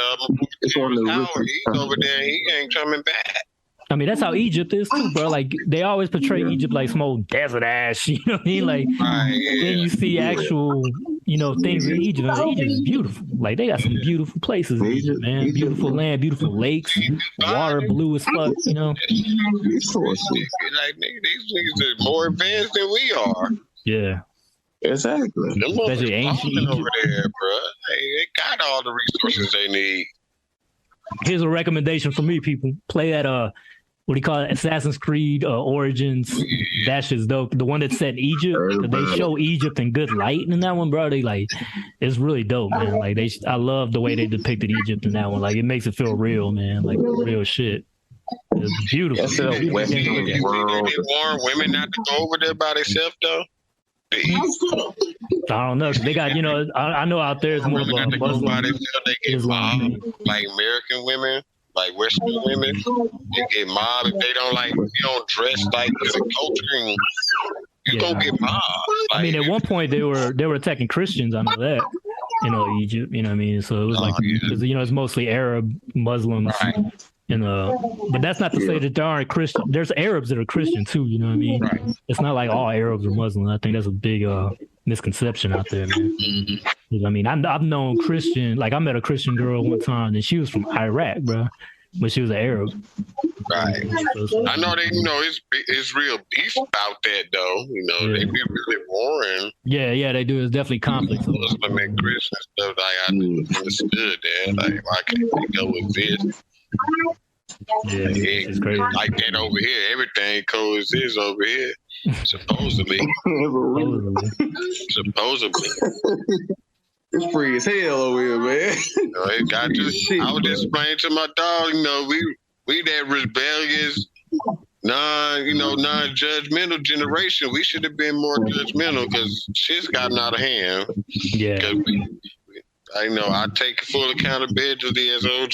It's one of the He's over there. He ain't coming back. I mean, that's how Egypt is too, bro. Like they always portray Egypt like some old desert ass. You know what I mean? Like then you see actual, things in Egypt. Egypt is beautiful. Like they got some beautiful places in Egypt, man. Beautiful land, beautiful lakes, water blue as fuck. Like these niggas are more advanced than we are. Yeah. Exactly. Especially ancient Egypt over there, bro. They got all the resources they need. Here's a recommendation for me, people. Play that what do you call it? Assassin's Creed Origins. That shit's dope. The one that's set in Egypt. They show Egypt in good light in that one, bro. They it's really dope, man. Like I love the way they depicted Egypt in that one. Like it makes it feel real, man. Like real shit. It's beautiful. They warn women not to go over there by themselves, though. I don't know. They got, I know out there it's more of a Muslim. They get mobbed, like American women, like Western women. They get mobbed if they don't dress like the culture. You gonna get mobbed. Like, at one point they were attacking Christians. I know that. Egypt. You know what I mean? So it was because it's mostly Arab Muslims. Right. But that's not to say that there aren't Christian. There's Arabs that are Christian too. You know what I mean? Right. It's not like all Arabs are Muslim. I think that's a big misconception out there, man. Mm-hmm. I mean, I've known Christian. Like I met a Christian girl one time, and she was from Iraq, bro, but she was an Arab. Right. I know they. It's real beef about that, though. They be really warring. Yeah, they do. It's definitely conflict. Muslim and Christian stuff. Like I understood that. Like why can't they go with this? Yeah, it's crazy. Like that over here. Everything coexists over here. Supposedly. Supposedly. It's free as hell over here, man. It got to, I was just explaining to my dog, we that rebellious, non-judgmental generation. We should have been more judgmental because shit's gotten out of hand. Yeah. I take full accountability as OG.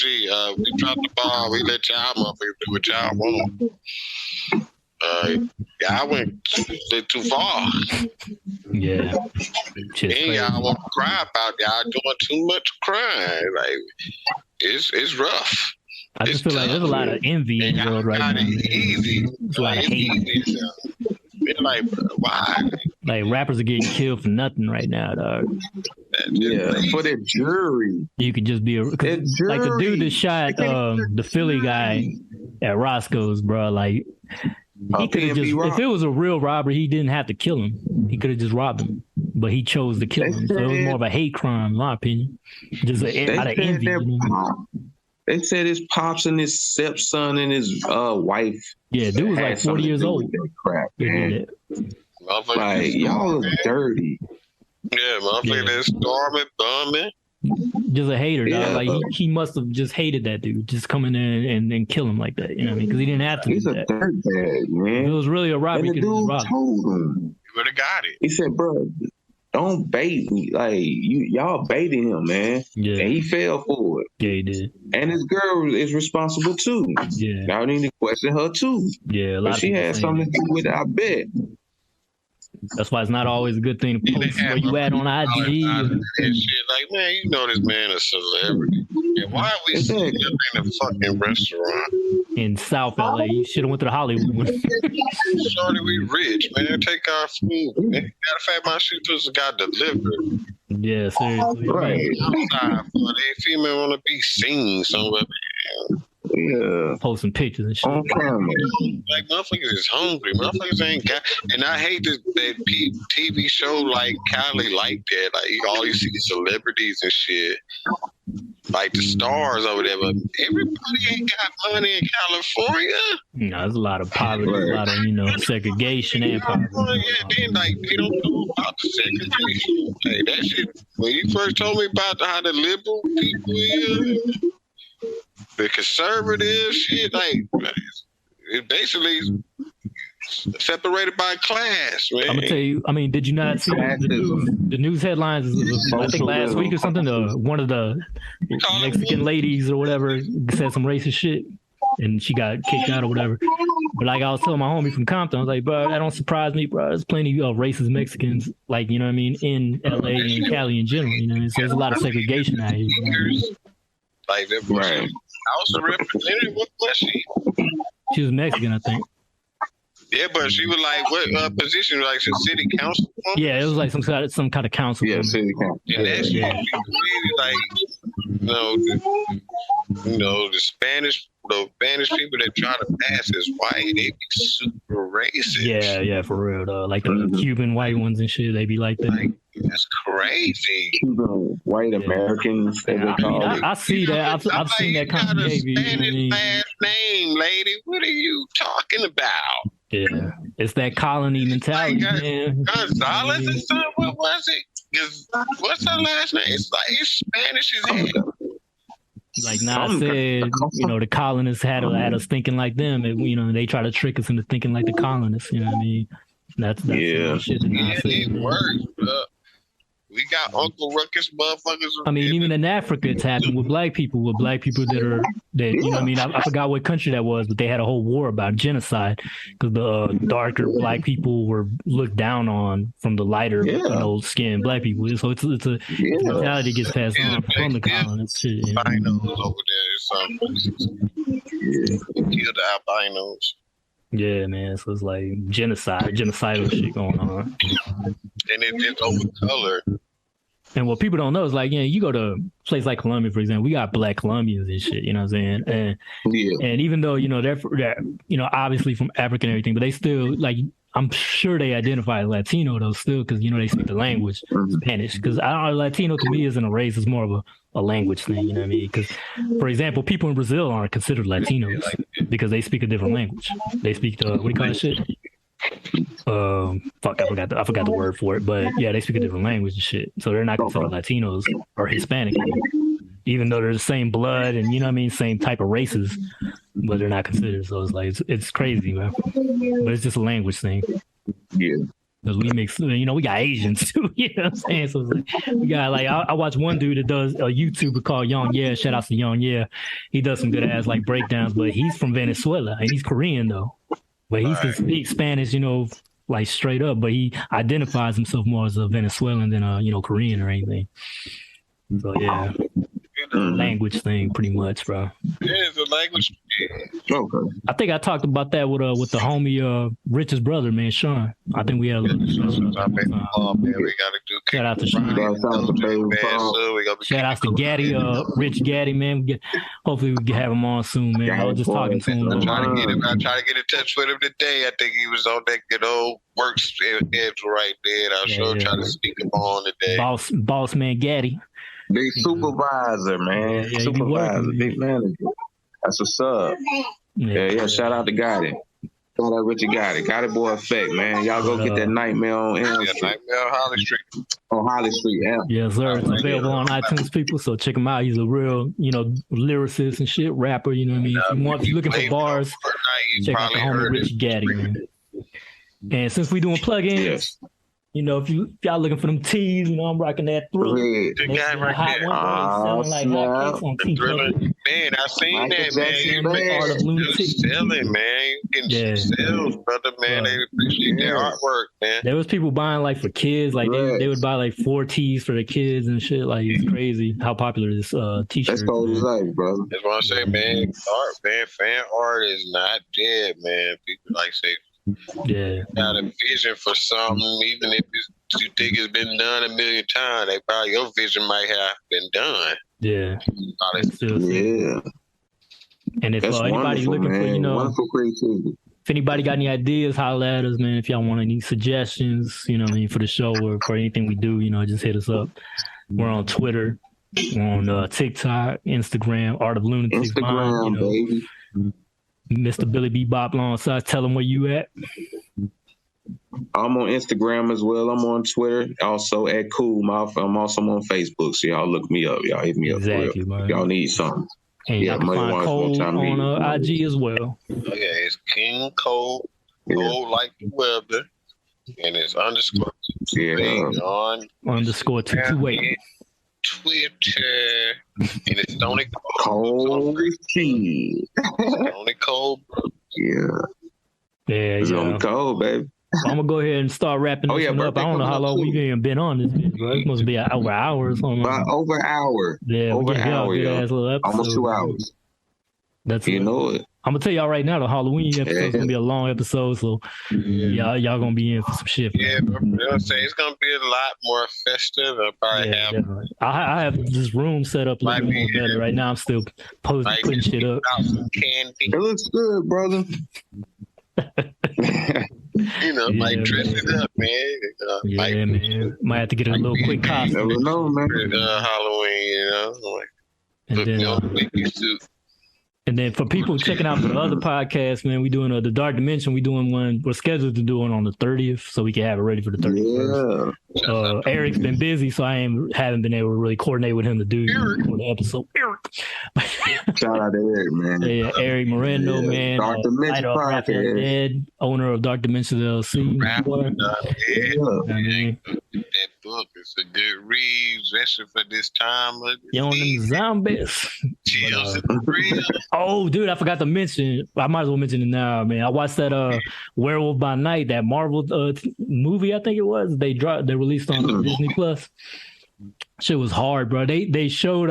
We dropped the ball. We let y'all motherfuckers do what y'all want. I went too far. Yeah. And y'all want to cry about y'all doing too much crying. Like, it's rough. I just feel like there's a lot of envy in the world right now. Easy. There's a lot of hate. They're like, why? Like, rappers are getting killed for nothing right now, dog. Yeah, for the jury. You could just be like the dude that shot the Philly guy at Roscoe's, bro. Like, he could have just, if it was a real robber, he didn't have to kill him. He could have just robbed him, but he chose to kill him. So it was more of a hate crime, in my opinion. Just out of envy. They said his pops and his stepson and his wife. Yeah, dude was like 40 years old. Crap, man. Like, y'all are dirty. Yeah, motherfucker, that's storming, bumming. Just a hater, dog. Like, he must have just hated that dude, just come in there and kill him like that. You know what I mean? Because he didn't have to. He's a dirtbag, man. If it was really a robbery, and the dude told him. You would have got it. He said, bro, don't bait me. Like, y'all baited him, man. Yeah. And he fell for it. Yeah, he did. And his girl is responsible, too. Yeah. Y'all need to question her, too. Yeah, but she had something to do with it, I bet. That's why it's not always a good thing to post where you at on IG. And shit, like, man, this man is a celebrity. And why are we sitting up in a fucking restaurant? In South LA. You should have went to the Hollywood one. Shorty, we rich, man. Take our food. Matter of fact, my shit just got delivered. Yeah, seriously. Right. Outside, for they female want to be seen somewhere. Yeah. Posting pictures and shit. Like, motherfuckers is hungry. Motherfuckers ain't got. And I hate that TV show like Cali like that. Like, all you see celebrities and shit. Like the stars over there. But everybody ain't got money in California. No, there's a lot of poverty, a lot of, segregation and poverty. Yeah, then, like, they don't know about the segregation. Hey, that shit, when you first told me about how the liberal people is, the conservative shit, like, it basically separated by class, man. I'm gonna tell you. I mean, did you not see the news headlines? I think last week or something. One of the Mexican ladies or whatever said some racist shit, and she got kicked out or whatever. But like I was telling my homie from Compton, I was like, bro, that don't surprise me, bro. There's plenty of racist Mexicans, like, you know what I mean, in LA and Cali in general. You know, so there's a lot of segregation out here. Like that, right? House representative. What was she? She was Mexican, I think. Yeah, but she was like, what position? Like a city council? Yeah, it was like some kind of council. Yeah, city council. And that shit, really like, the Spanish people that try to pass as white, they be super racist. Yeah, for real, though. Like the Cuban white ones and shit, they be like that. Like, that's crazy. Cuban white Americans, as they call it. I see that. I've seen that kind of behavior. Spanish last name, lady. What are you talking about? Yeah, it's that colony mentality, man. Gonzalez and son, what was it? What's her last name? It's Spanish as hell. Like Nas said, the colonists had us thinking like them. And, they try to trick us into thinking like the colonists. You know what I mean? That's shit that Nas said. It works, bro. We got Uncle Ruckus motherfuckers. I mean, even in Africa, it's happened with black people that you know what I mean? I forgot what country that was, but they had a whole war about genocide because the darker black people were looked down on from the lighter skinned black people. So it's a mentality gets passed on from the colonists. Albinos over there. Kill the albinos. Yeah, man. So it's like genocidal shit going on. And it's just over color. And what people don't know is like, you go to a place like Colombia, for example, we got black Colombians and shit, you know what I'm saying? And even though, they're obviously from Africa and everything, but they still like, I'm sure they identify as Latino though still because they speak the language Spanish. Because I don't know, Latino to me isn't a race; it's more of a language thing. You know what I mean? Because, for example, people in Brazil aren't considered Latinos because they speak a different language. They speak the what do you call that shit? Fuck, I forgot the word for it. But yeah, they speak a different language and shit. So they're not considered Latinos or Hispanic, even though they're the same blood and you know what I mean, same type of races. But they're not considered, so it's like it's crazy, man. But it's just a language thing. Yeah, because we mix. We got Asians too. You know what I'm saying? So it's like, we got like I watch one dude that does a YouTuber called Young Yeah. Shout out to Young Yeah. He does some good ass like breakdowns, but he's from Venezuela and he's Korean though. But he can speak Spanish, like straight up. But he identifies himself more as a Venezuelan than a Korean or anything. So yeah. Language thing, pretty much, bro. Yeah, it's a language. Okay. I think I talked about that with the homie Rich's brother, man, Sean. I think we had a little discussion. Man, we gotta do. Shout out to Sean. Shout out to Gaddy, Rich Gaddy, man. Hopefully we can have him on soon, man. I was just talking to him. I tried to get in touch with him today. I think he was on that good old work schedule right there. I was trying to speak him on today. Boss man Gaddy. Big supervisor, man. Yeah, supervisor, big manager. That's what's up. Yeah. Shout out to Gotti. Shout out Richard Gotti. Gotti boy effect, man. Y'all go get that Nightmare on Elm Street. Nightmare on Holly Street. On Holly Street, yeah. Yes, sir. It's available on iTunes, people. So check him out. He's a real, lyricist and shit, rapper. You know what I mean? If you're looking for bars, check out the homie Richard Gaddy, man. And since we doing plugins. If y'all looking for them tees, I'm rocking that Thriller. The guy right there. Selling like hotcakes on Thriller. Man, I seen that, man. Art of lunatiks. Selling, man. Getting sales, brother, man. They appreciate their artwork, man. There was people buying like for kids, like they would buy like 4 tees for the kids and shit. Like it's crazy how popular this t-shirt. That's all it's like, brother. That's what I say, man. Art, man. Fan art is not dead, man. People like say. Yeah, got a vision for something, even if you think it's been done a million times. Your vision might have been done. Yeah, yeah. And if anybody looking for, wonderful creativity. If anybody got any ideas, holla at us, man. If y'all want any suggestions, for the show or for anything we do, just hit us up. We're on Twitter, we're on TikTok, Instagram, Art of Lunatiks. Baby. Mr. Billy B. Bop alongside. Tell them where you at. I'm on Instagram as well. I'm on Twitter. Also at Cool Mouth. I'm also on Facebook. So y'all look me up. Y'all hit me up. Exactly, man. Y'all need something. And y'all can find Cole on IG as well. Okay, it's King Cole. Cole like the weather. And it's underscore. On underscore 228. Twitter, and it's Tony Cole. Tony Cole, Yeah, it's on Cole, baby. I'm gonna go ahead and start wrapping this one up. I don't know how long we've been on this, bro. It must be over an hour or something. Over an hour. Yeah, over an hour. Almost 2 hours. That's know it. I'm gonna tell y'all right now, the Halloween episode is gonna be a long episode, so y'all gonna be in for some shit. Yeah, I'm saying it's gonna be a lot more festive. I have this room set up a little more better right now. I'm still putting shit up. Candy. It looks good, brother. Dress it up, man. Man. Might have to get a little quick costume. Never know, man. Halloween, and then, and then for people checking out the other podcasts, man, we doing the Dark Dimension. We doing one. We're scheduled to do it on the 30th, so we can have it ready for the 31st. Yeah. Eric's been busy, so I haven't been able to really coordinate with him to do the episode. Eric. Shout out to Eric, man. Yeah, Eric Moreno, man. Dark Dimension Podcast. Dead, owner of Dark Dimension LLC. That book is a good read, especially for this time of you on them zombies. Oh, dude, I forgot to mention. I might as well mention it now, man. I watched that Werewolf by Night, that Marvel movie. I think it was. They released on Disney Plus. Shit was hard, bro. They showed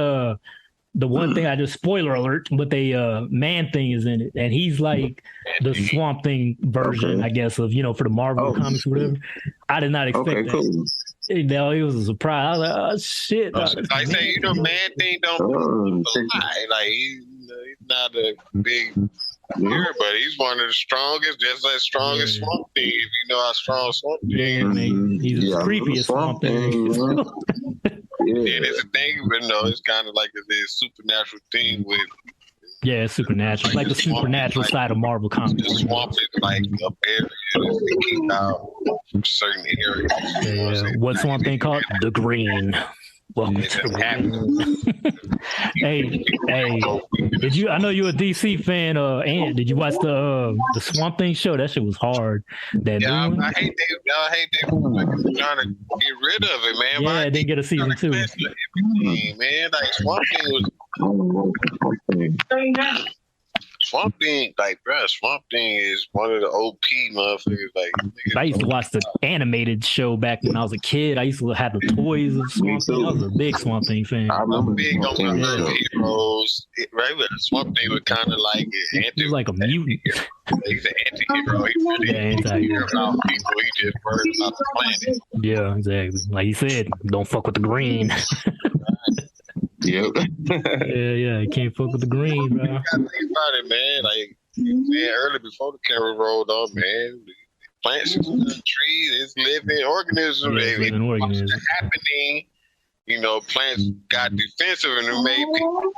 the one thing I just spoiler alert, but Man Thing is in it, and he's like the Swamp Thing version, I guess, of for the Marvel comics or whatever. I did not expect that. Cool. It was a surprise. I was like, oh shit! I say, Man Thing don't lie. Like he's not a big but he's one of the strongest, just as strong as Swamp Thing. If you know how strong Swamp Thing is. Man. He's as creepy as Swamp Thing. Yeah, there's a thing, but no, it's kind of like this supernatural thing with. Yeah, it's supernatural. Like the supernatural side of Marvel Comics. The swamp is like a area that keep out from certain areas. Yeah. What's Swamp Thing called? The Green. Welcome to the Hey, did you? I know you're a DC fan. And did you watch the Swamp Thing show? That shit was hard. I hate they trying to get rid of it, man. Yeah, I didn't get a season 2. Man, like Swamp Thing was. Swamp Thing, like, bro, Swamp Thing is one of the OP motherfuckers. Like, I used to watch the animated show back when I was a kid. I used to have the toys of Swamp Thing. I was a big Swamp Thing fan. I'm big on the heroes. Right, but Swamp Thing was kind of like he was like a mutant. He's an anti-hero. He really anti-hero about people. He just worries about the planet. Yeah, exactly. Like he said, don't fuck with the green. Yep. yeah, you can't fuck with the green, bro. You gotta think about it, man. Like, man, early before the camera rolled on, man, plants, trees, it's living organisms. Living organisms. Happening, you know, plants got defensive and it made people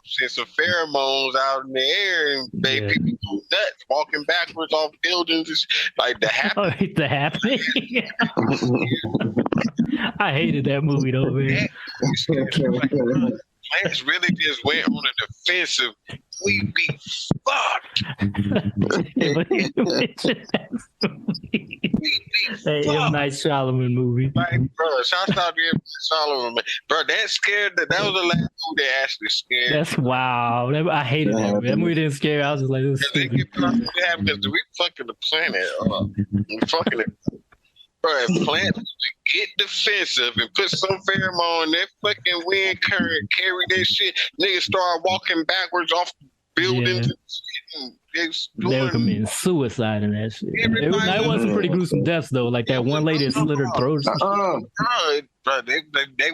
send some pheromones out in the air and made people go nuts, walking backwards off buildings. Like the happening. The happening. I hated that movie though, man. Plants really just went on an offensive. We be fucked. Hey, M. Night Shyamalan movie. Like, bro, shout out to M. Night Shyamalan, man. Bro, that scared. That was the last movie that actually scared. That's wow. I hated that movie. That movie didn't scare. I was just like, this is stupid. Because we fucking the planet. We fucking it. Bro, if plants get defensive and put some pheromone in that fucking wind current, carry that shit, niggas start walking backwards off buildings and shit. They were committing suicide in that shit. That was some pretty gruesome deaths though. Like that one lady that slit her throat. Bro, they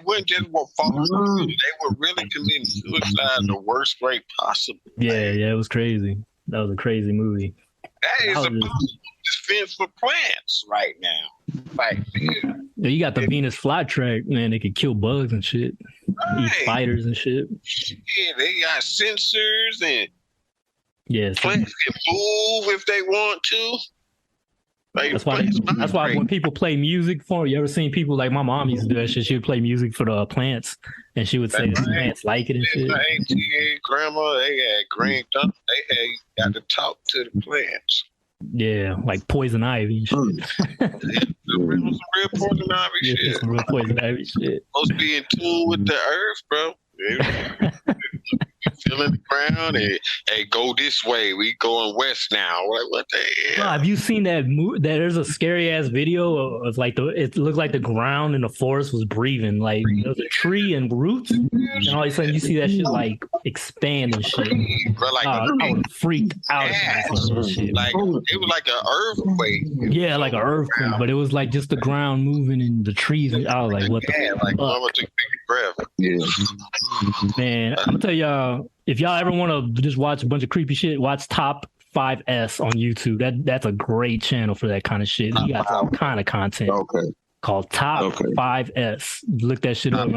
wouldn't just fall. They were really committing suicide the worst way possible. Yeah, it was crazy. That was a crazy movie. That is a defense for plants right now. Like, yeah, you got the Venus flytrap, man. They could kill bugs and shit, eat spiders and shit. Yeah, they got sensors and plants can move if they want to. Like, that's why when people play music for you ever seen people like my mom used to do that shit? She would play music for the plants, and she would say the plants like it and shit. My auntie, grandma, they had green thumb. They got to talk to the plants. Yeah, like poison ivy and shit. Some real poison ivy shit. Some real poison ivy shit. Supposed to be in tune with the earth, bro. Feeling the ground and hey, go this way. We going west now. What the hell? Well, have you seen that there's a scary ass video of like it looked like the ground in the forest was breathing. Like there was a tree and roots, and all of a sudden you see that shit like expand and shit. Bro, like I was freaked out. That shit. Like it was like an earthquake. Yeah, like an earthquake, but it was like just the ground moving and the trees. And I was like, what the like mama took a big breath. Yeah. Man, I'm gonna tell y'all, if y'all ever want to just watch a bunch of creepy shit, watch Top 5S on YouTube. That's a great channel for that kind of shit. You got all kind of content called Top 5S. Look that shit up.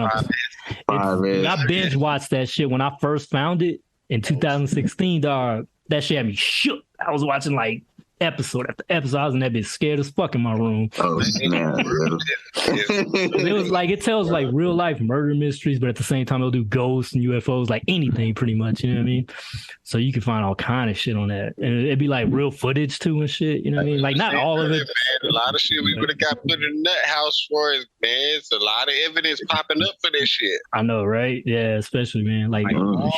I binge watched that shit when I first found it in 2016, dog. That shit had me shook. I was watching like episode after episode. I was in that bitch scared as fuck in my room. Oh man. It was like, it tells like real life murder mysteries, but at the same time it'll do ghosts and UFOs, like anything pretty much, you know what I mean? So you can find all kind of shit on that. And it'd be like real footage too and shit, you know what I mean? Like not all of it. Man, a lot of shit we would have got put in the nut house for is, man, it's a lot of evidence popping up for this shit. I know, right? Yeah, especially, man, like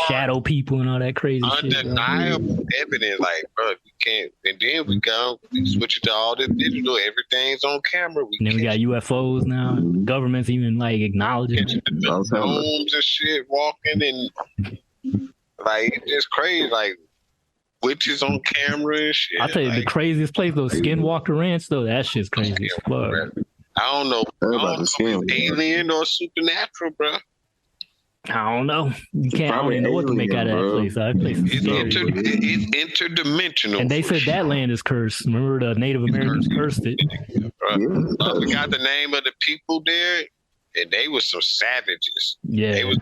shadow people and all that crazy shit. Undeniable evidence, like, bro, you can't. And then we switch it to all this digital. Everything's on camera. And then we got UFOs now. Government's even like acknowledging the homes and shit, walking and like it's just crazy. Like witches on camera and shit. I'll tell you, the craziest place though, Skinwalker Ranch though, that shit's crazy as fuck. I don't know if it's alien or supernatural, bro. I don't know. You can't. I don't even know what to make out of that place. That place is scary. It's interdimensional. And they said that land is cursed. Remember, the Native Americans cursed it. I forgot the name of the people there, and they were some savages. Yeah, they was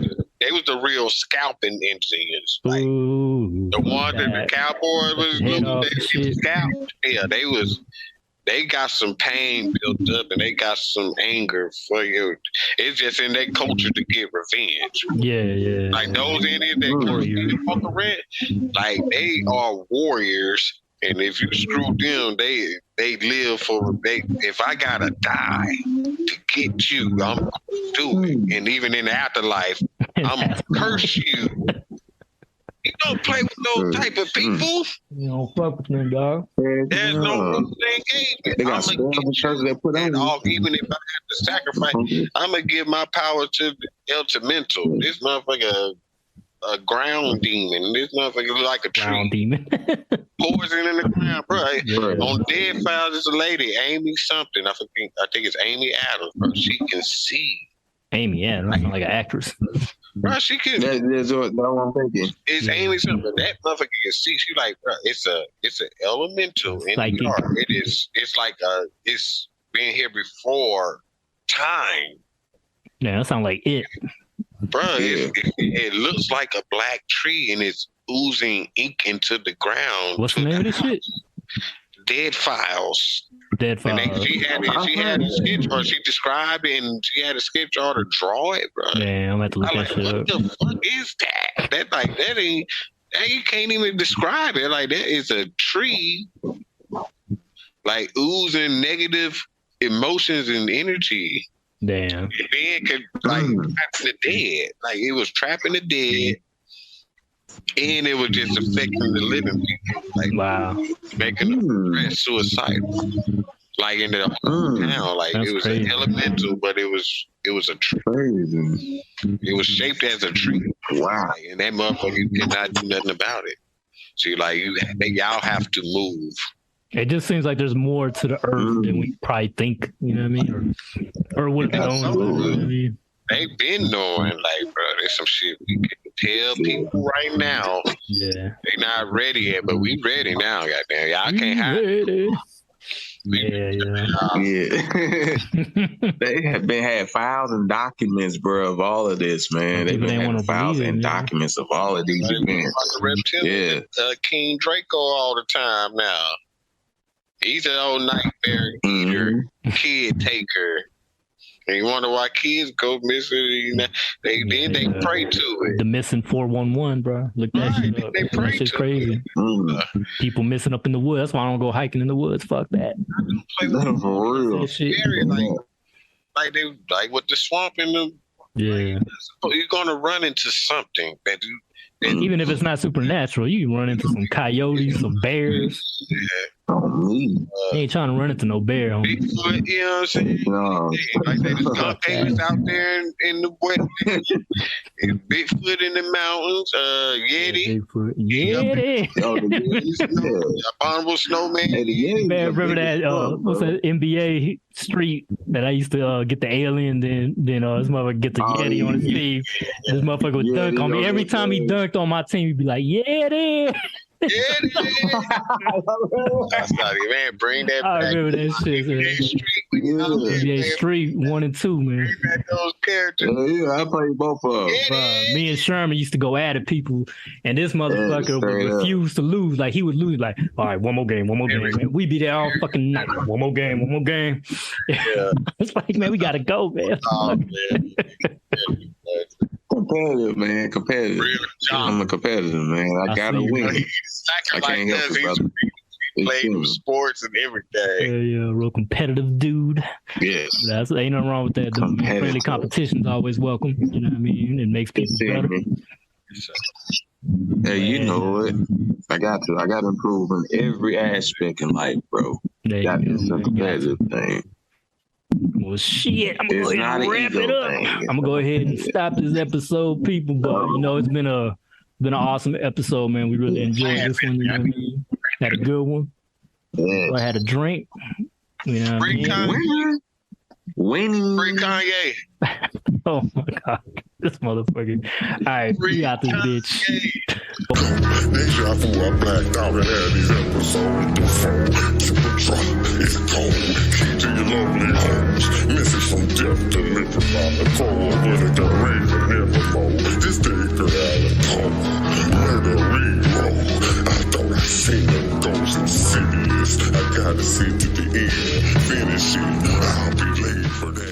the real scalping Indians. Like the ones that the cowboy was they scalped. Yeah, they got some pain built up, and they got some anger for you. It's just in their culture to get revenge. Yeah. Like those Indians that like they are warriors, and if you screw them, they live for. If I gotta die to get you, I'm gonna do it. And even in the afterlife, I'm gonna curse you. You don't play with those type of people. You don't fuck with them, dog. There's no rules engagement. They got churches that put on. Even if I have to sacrifice, I'm gonna give my power to the elemental. This motherfucker, a ground demon. This motherfucker look like a tree. Ground demon. Poison in the ground, bro. On Dead Files, there's a lady, Amy something. I think it's Amy Adams, bro. She can see. Amy, yeah, that's like an actress. Bro, she can. That's what I'm thinking. It's Amy something. That motherfucker can see. She like, bro, it's an elemental in the yard. It's like it's been here before time. Yeah, that sounds like it. Bro, it looks like a black tree, and it's oozing ink into the ground. What's the name of this shit? Dead Files. Dead Files. And she had a sketch, or she described it, and she had a sketch or to draw it, bro. Yeah, I'm about to look that shit up. What the fuck is that? That ain't. You can't even describe it. Like that is a tree, like oozing negative emotions and energy. Damn. And then could trap the dead. Like it was trapping the dead. And it was just affecting the living people. Like, wow. Making them suicidal. Like in the whole town. Like that's it was crazy. an elemental, but it was a tree. It was shaped as a tree. Wow. Like, and that motherfucker, you cannot do nothing about it. So you're like, y'all have to move. It just seems like there's more to the earth than we probably think, you know what I mean? Or would have known. You know what I mean? They've been knowing, like, bro, there's some shit we can tell people right now. Yeah. They not ready yet, but we ready now, goddamn. Y'all can't hide. Yeah. They have had files and documents, bro, of all of this, man. They've been having files and documents of all of these events. Yeah. King Draco all the time now. He's an old nightmare eater, kid taker. And you wonder why kids go missing. You know, they pray to it. The missing 411, bro. Look that shit up. They pray that shit's to crazy. People missing up in the woods. That's why I don't go hiking in the woods. Fuck that. For real. Scary, like with the swamp in the. Yeah. You're gonna run into something that you. Even if it's not supernatural, you can run into some coyotes, some bears. Yeah. You ain't trying to run into no bear. Bigfoot, you know what I'm saying? No. Like they just got babies out there in the wet. Bigfoot in the mountains, Yeti. Yeti. Abominable snowman. Man, remember that? What's that NBA street that I used to get the alien? Then this motherfucker get the Yeti on his team. This motherfucker would dunk on me every time he dunked on my team. He'd be like, Yeti. That's not it, man. Bring that back. I remember that shit. NBA Street 1 and 2, man. Bring back those characters. Yeah, I played both of them. Me and Sherman used to go at it, people, and this motherfucker would refuse to lose. Like he would lose. Like, all right, one more game. Man. We be there all fucking night. One more game. Yeah. It's like, man, we gotta go, man. Oh, man. Competitive, man. I'm a competitor, man. I gotta win. I can't help it, brother. Playing sports and everything. Yeah, real competitive dude. Yes. Ain't nothing wrong with that. The friendly competition's always welcome. You know what I mean? It makes people better. Hey, you know it. I got to improve in every aspect in life, bro. It's a competitive thing. Well, shit, I'm gonna go ahead and wrap it up. I'm gonna go ahead and stop this episode, people. But it's been an awesome episode, man. We really enjoyed this one. You know what I mean? Had a good one. I had a drink. You know what I mean? Winning. Free Kanye. Oh my God. This motherfucker. All right, we out this bitch. Deja vu, I blacked out and had these episodes before. Super drunk, it's cold. Key to your lovely homes. Message from death delivered by the phone. With a direct never more. Just take her out of home. Murder reroll. I thought I seen them ghosts insidious. I gotta see to the end. Finish it. I'll be late for that.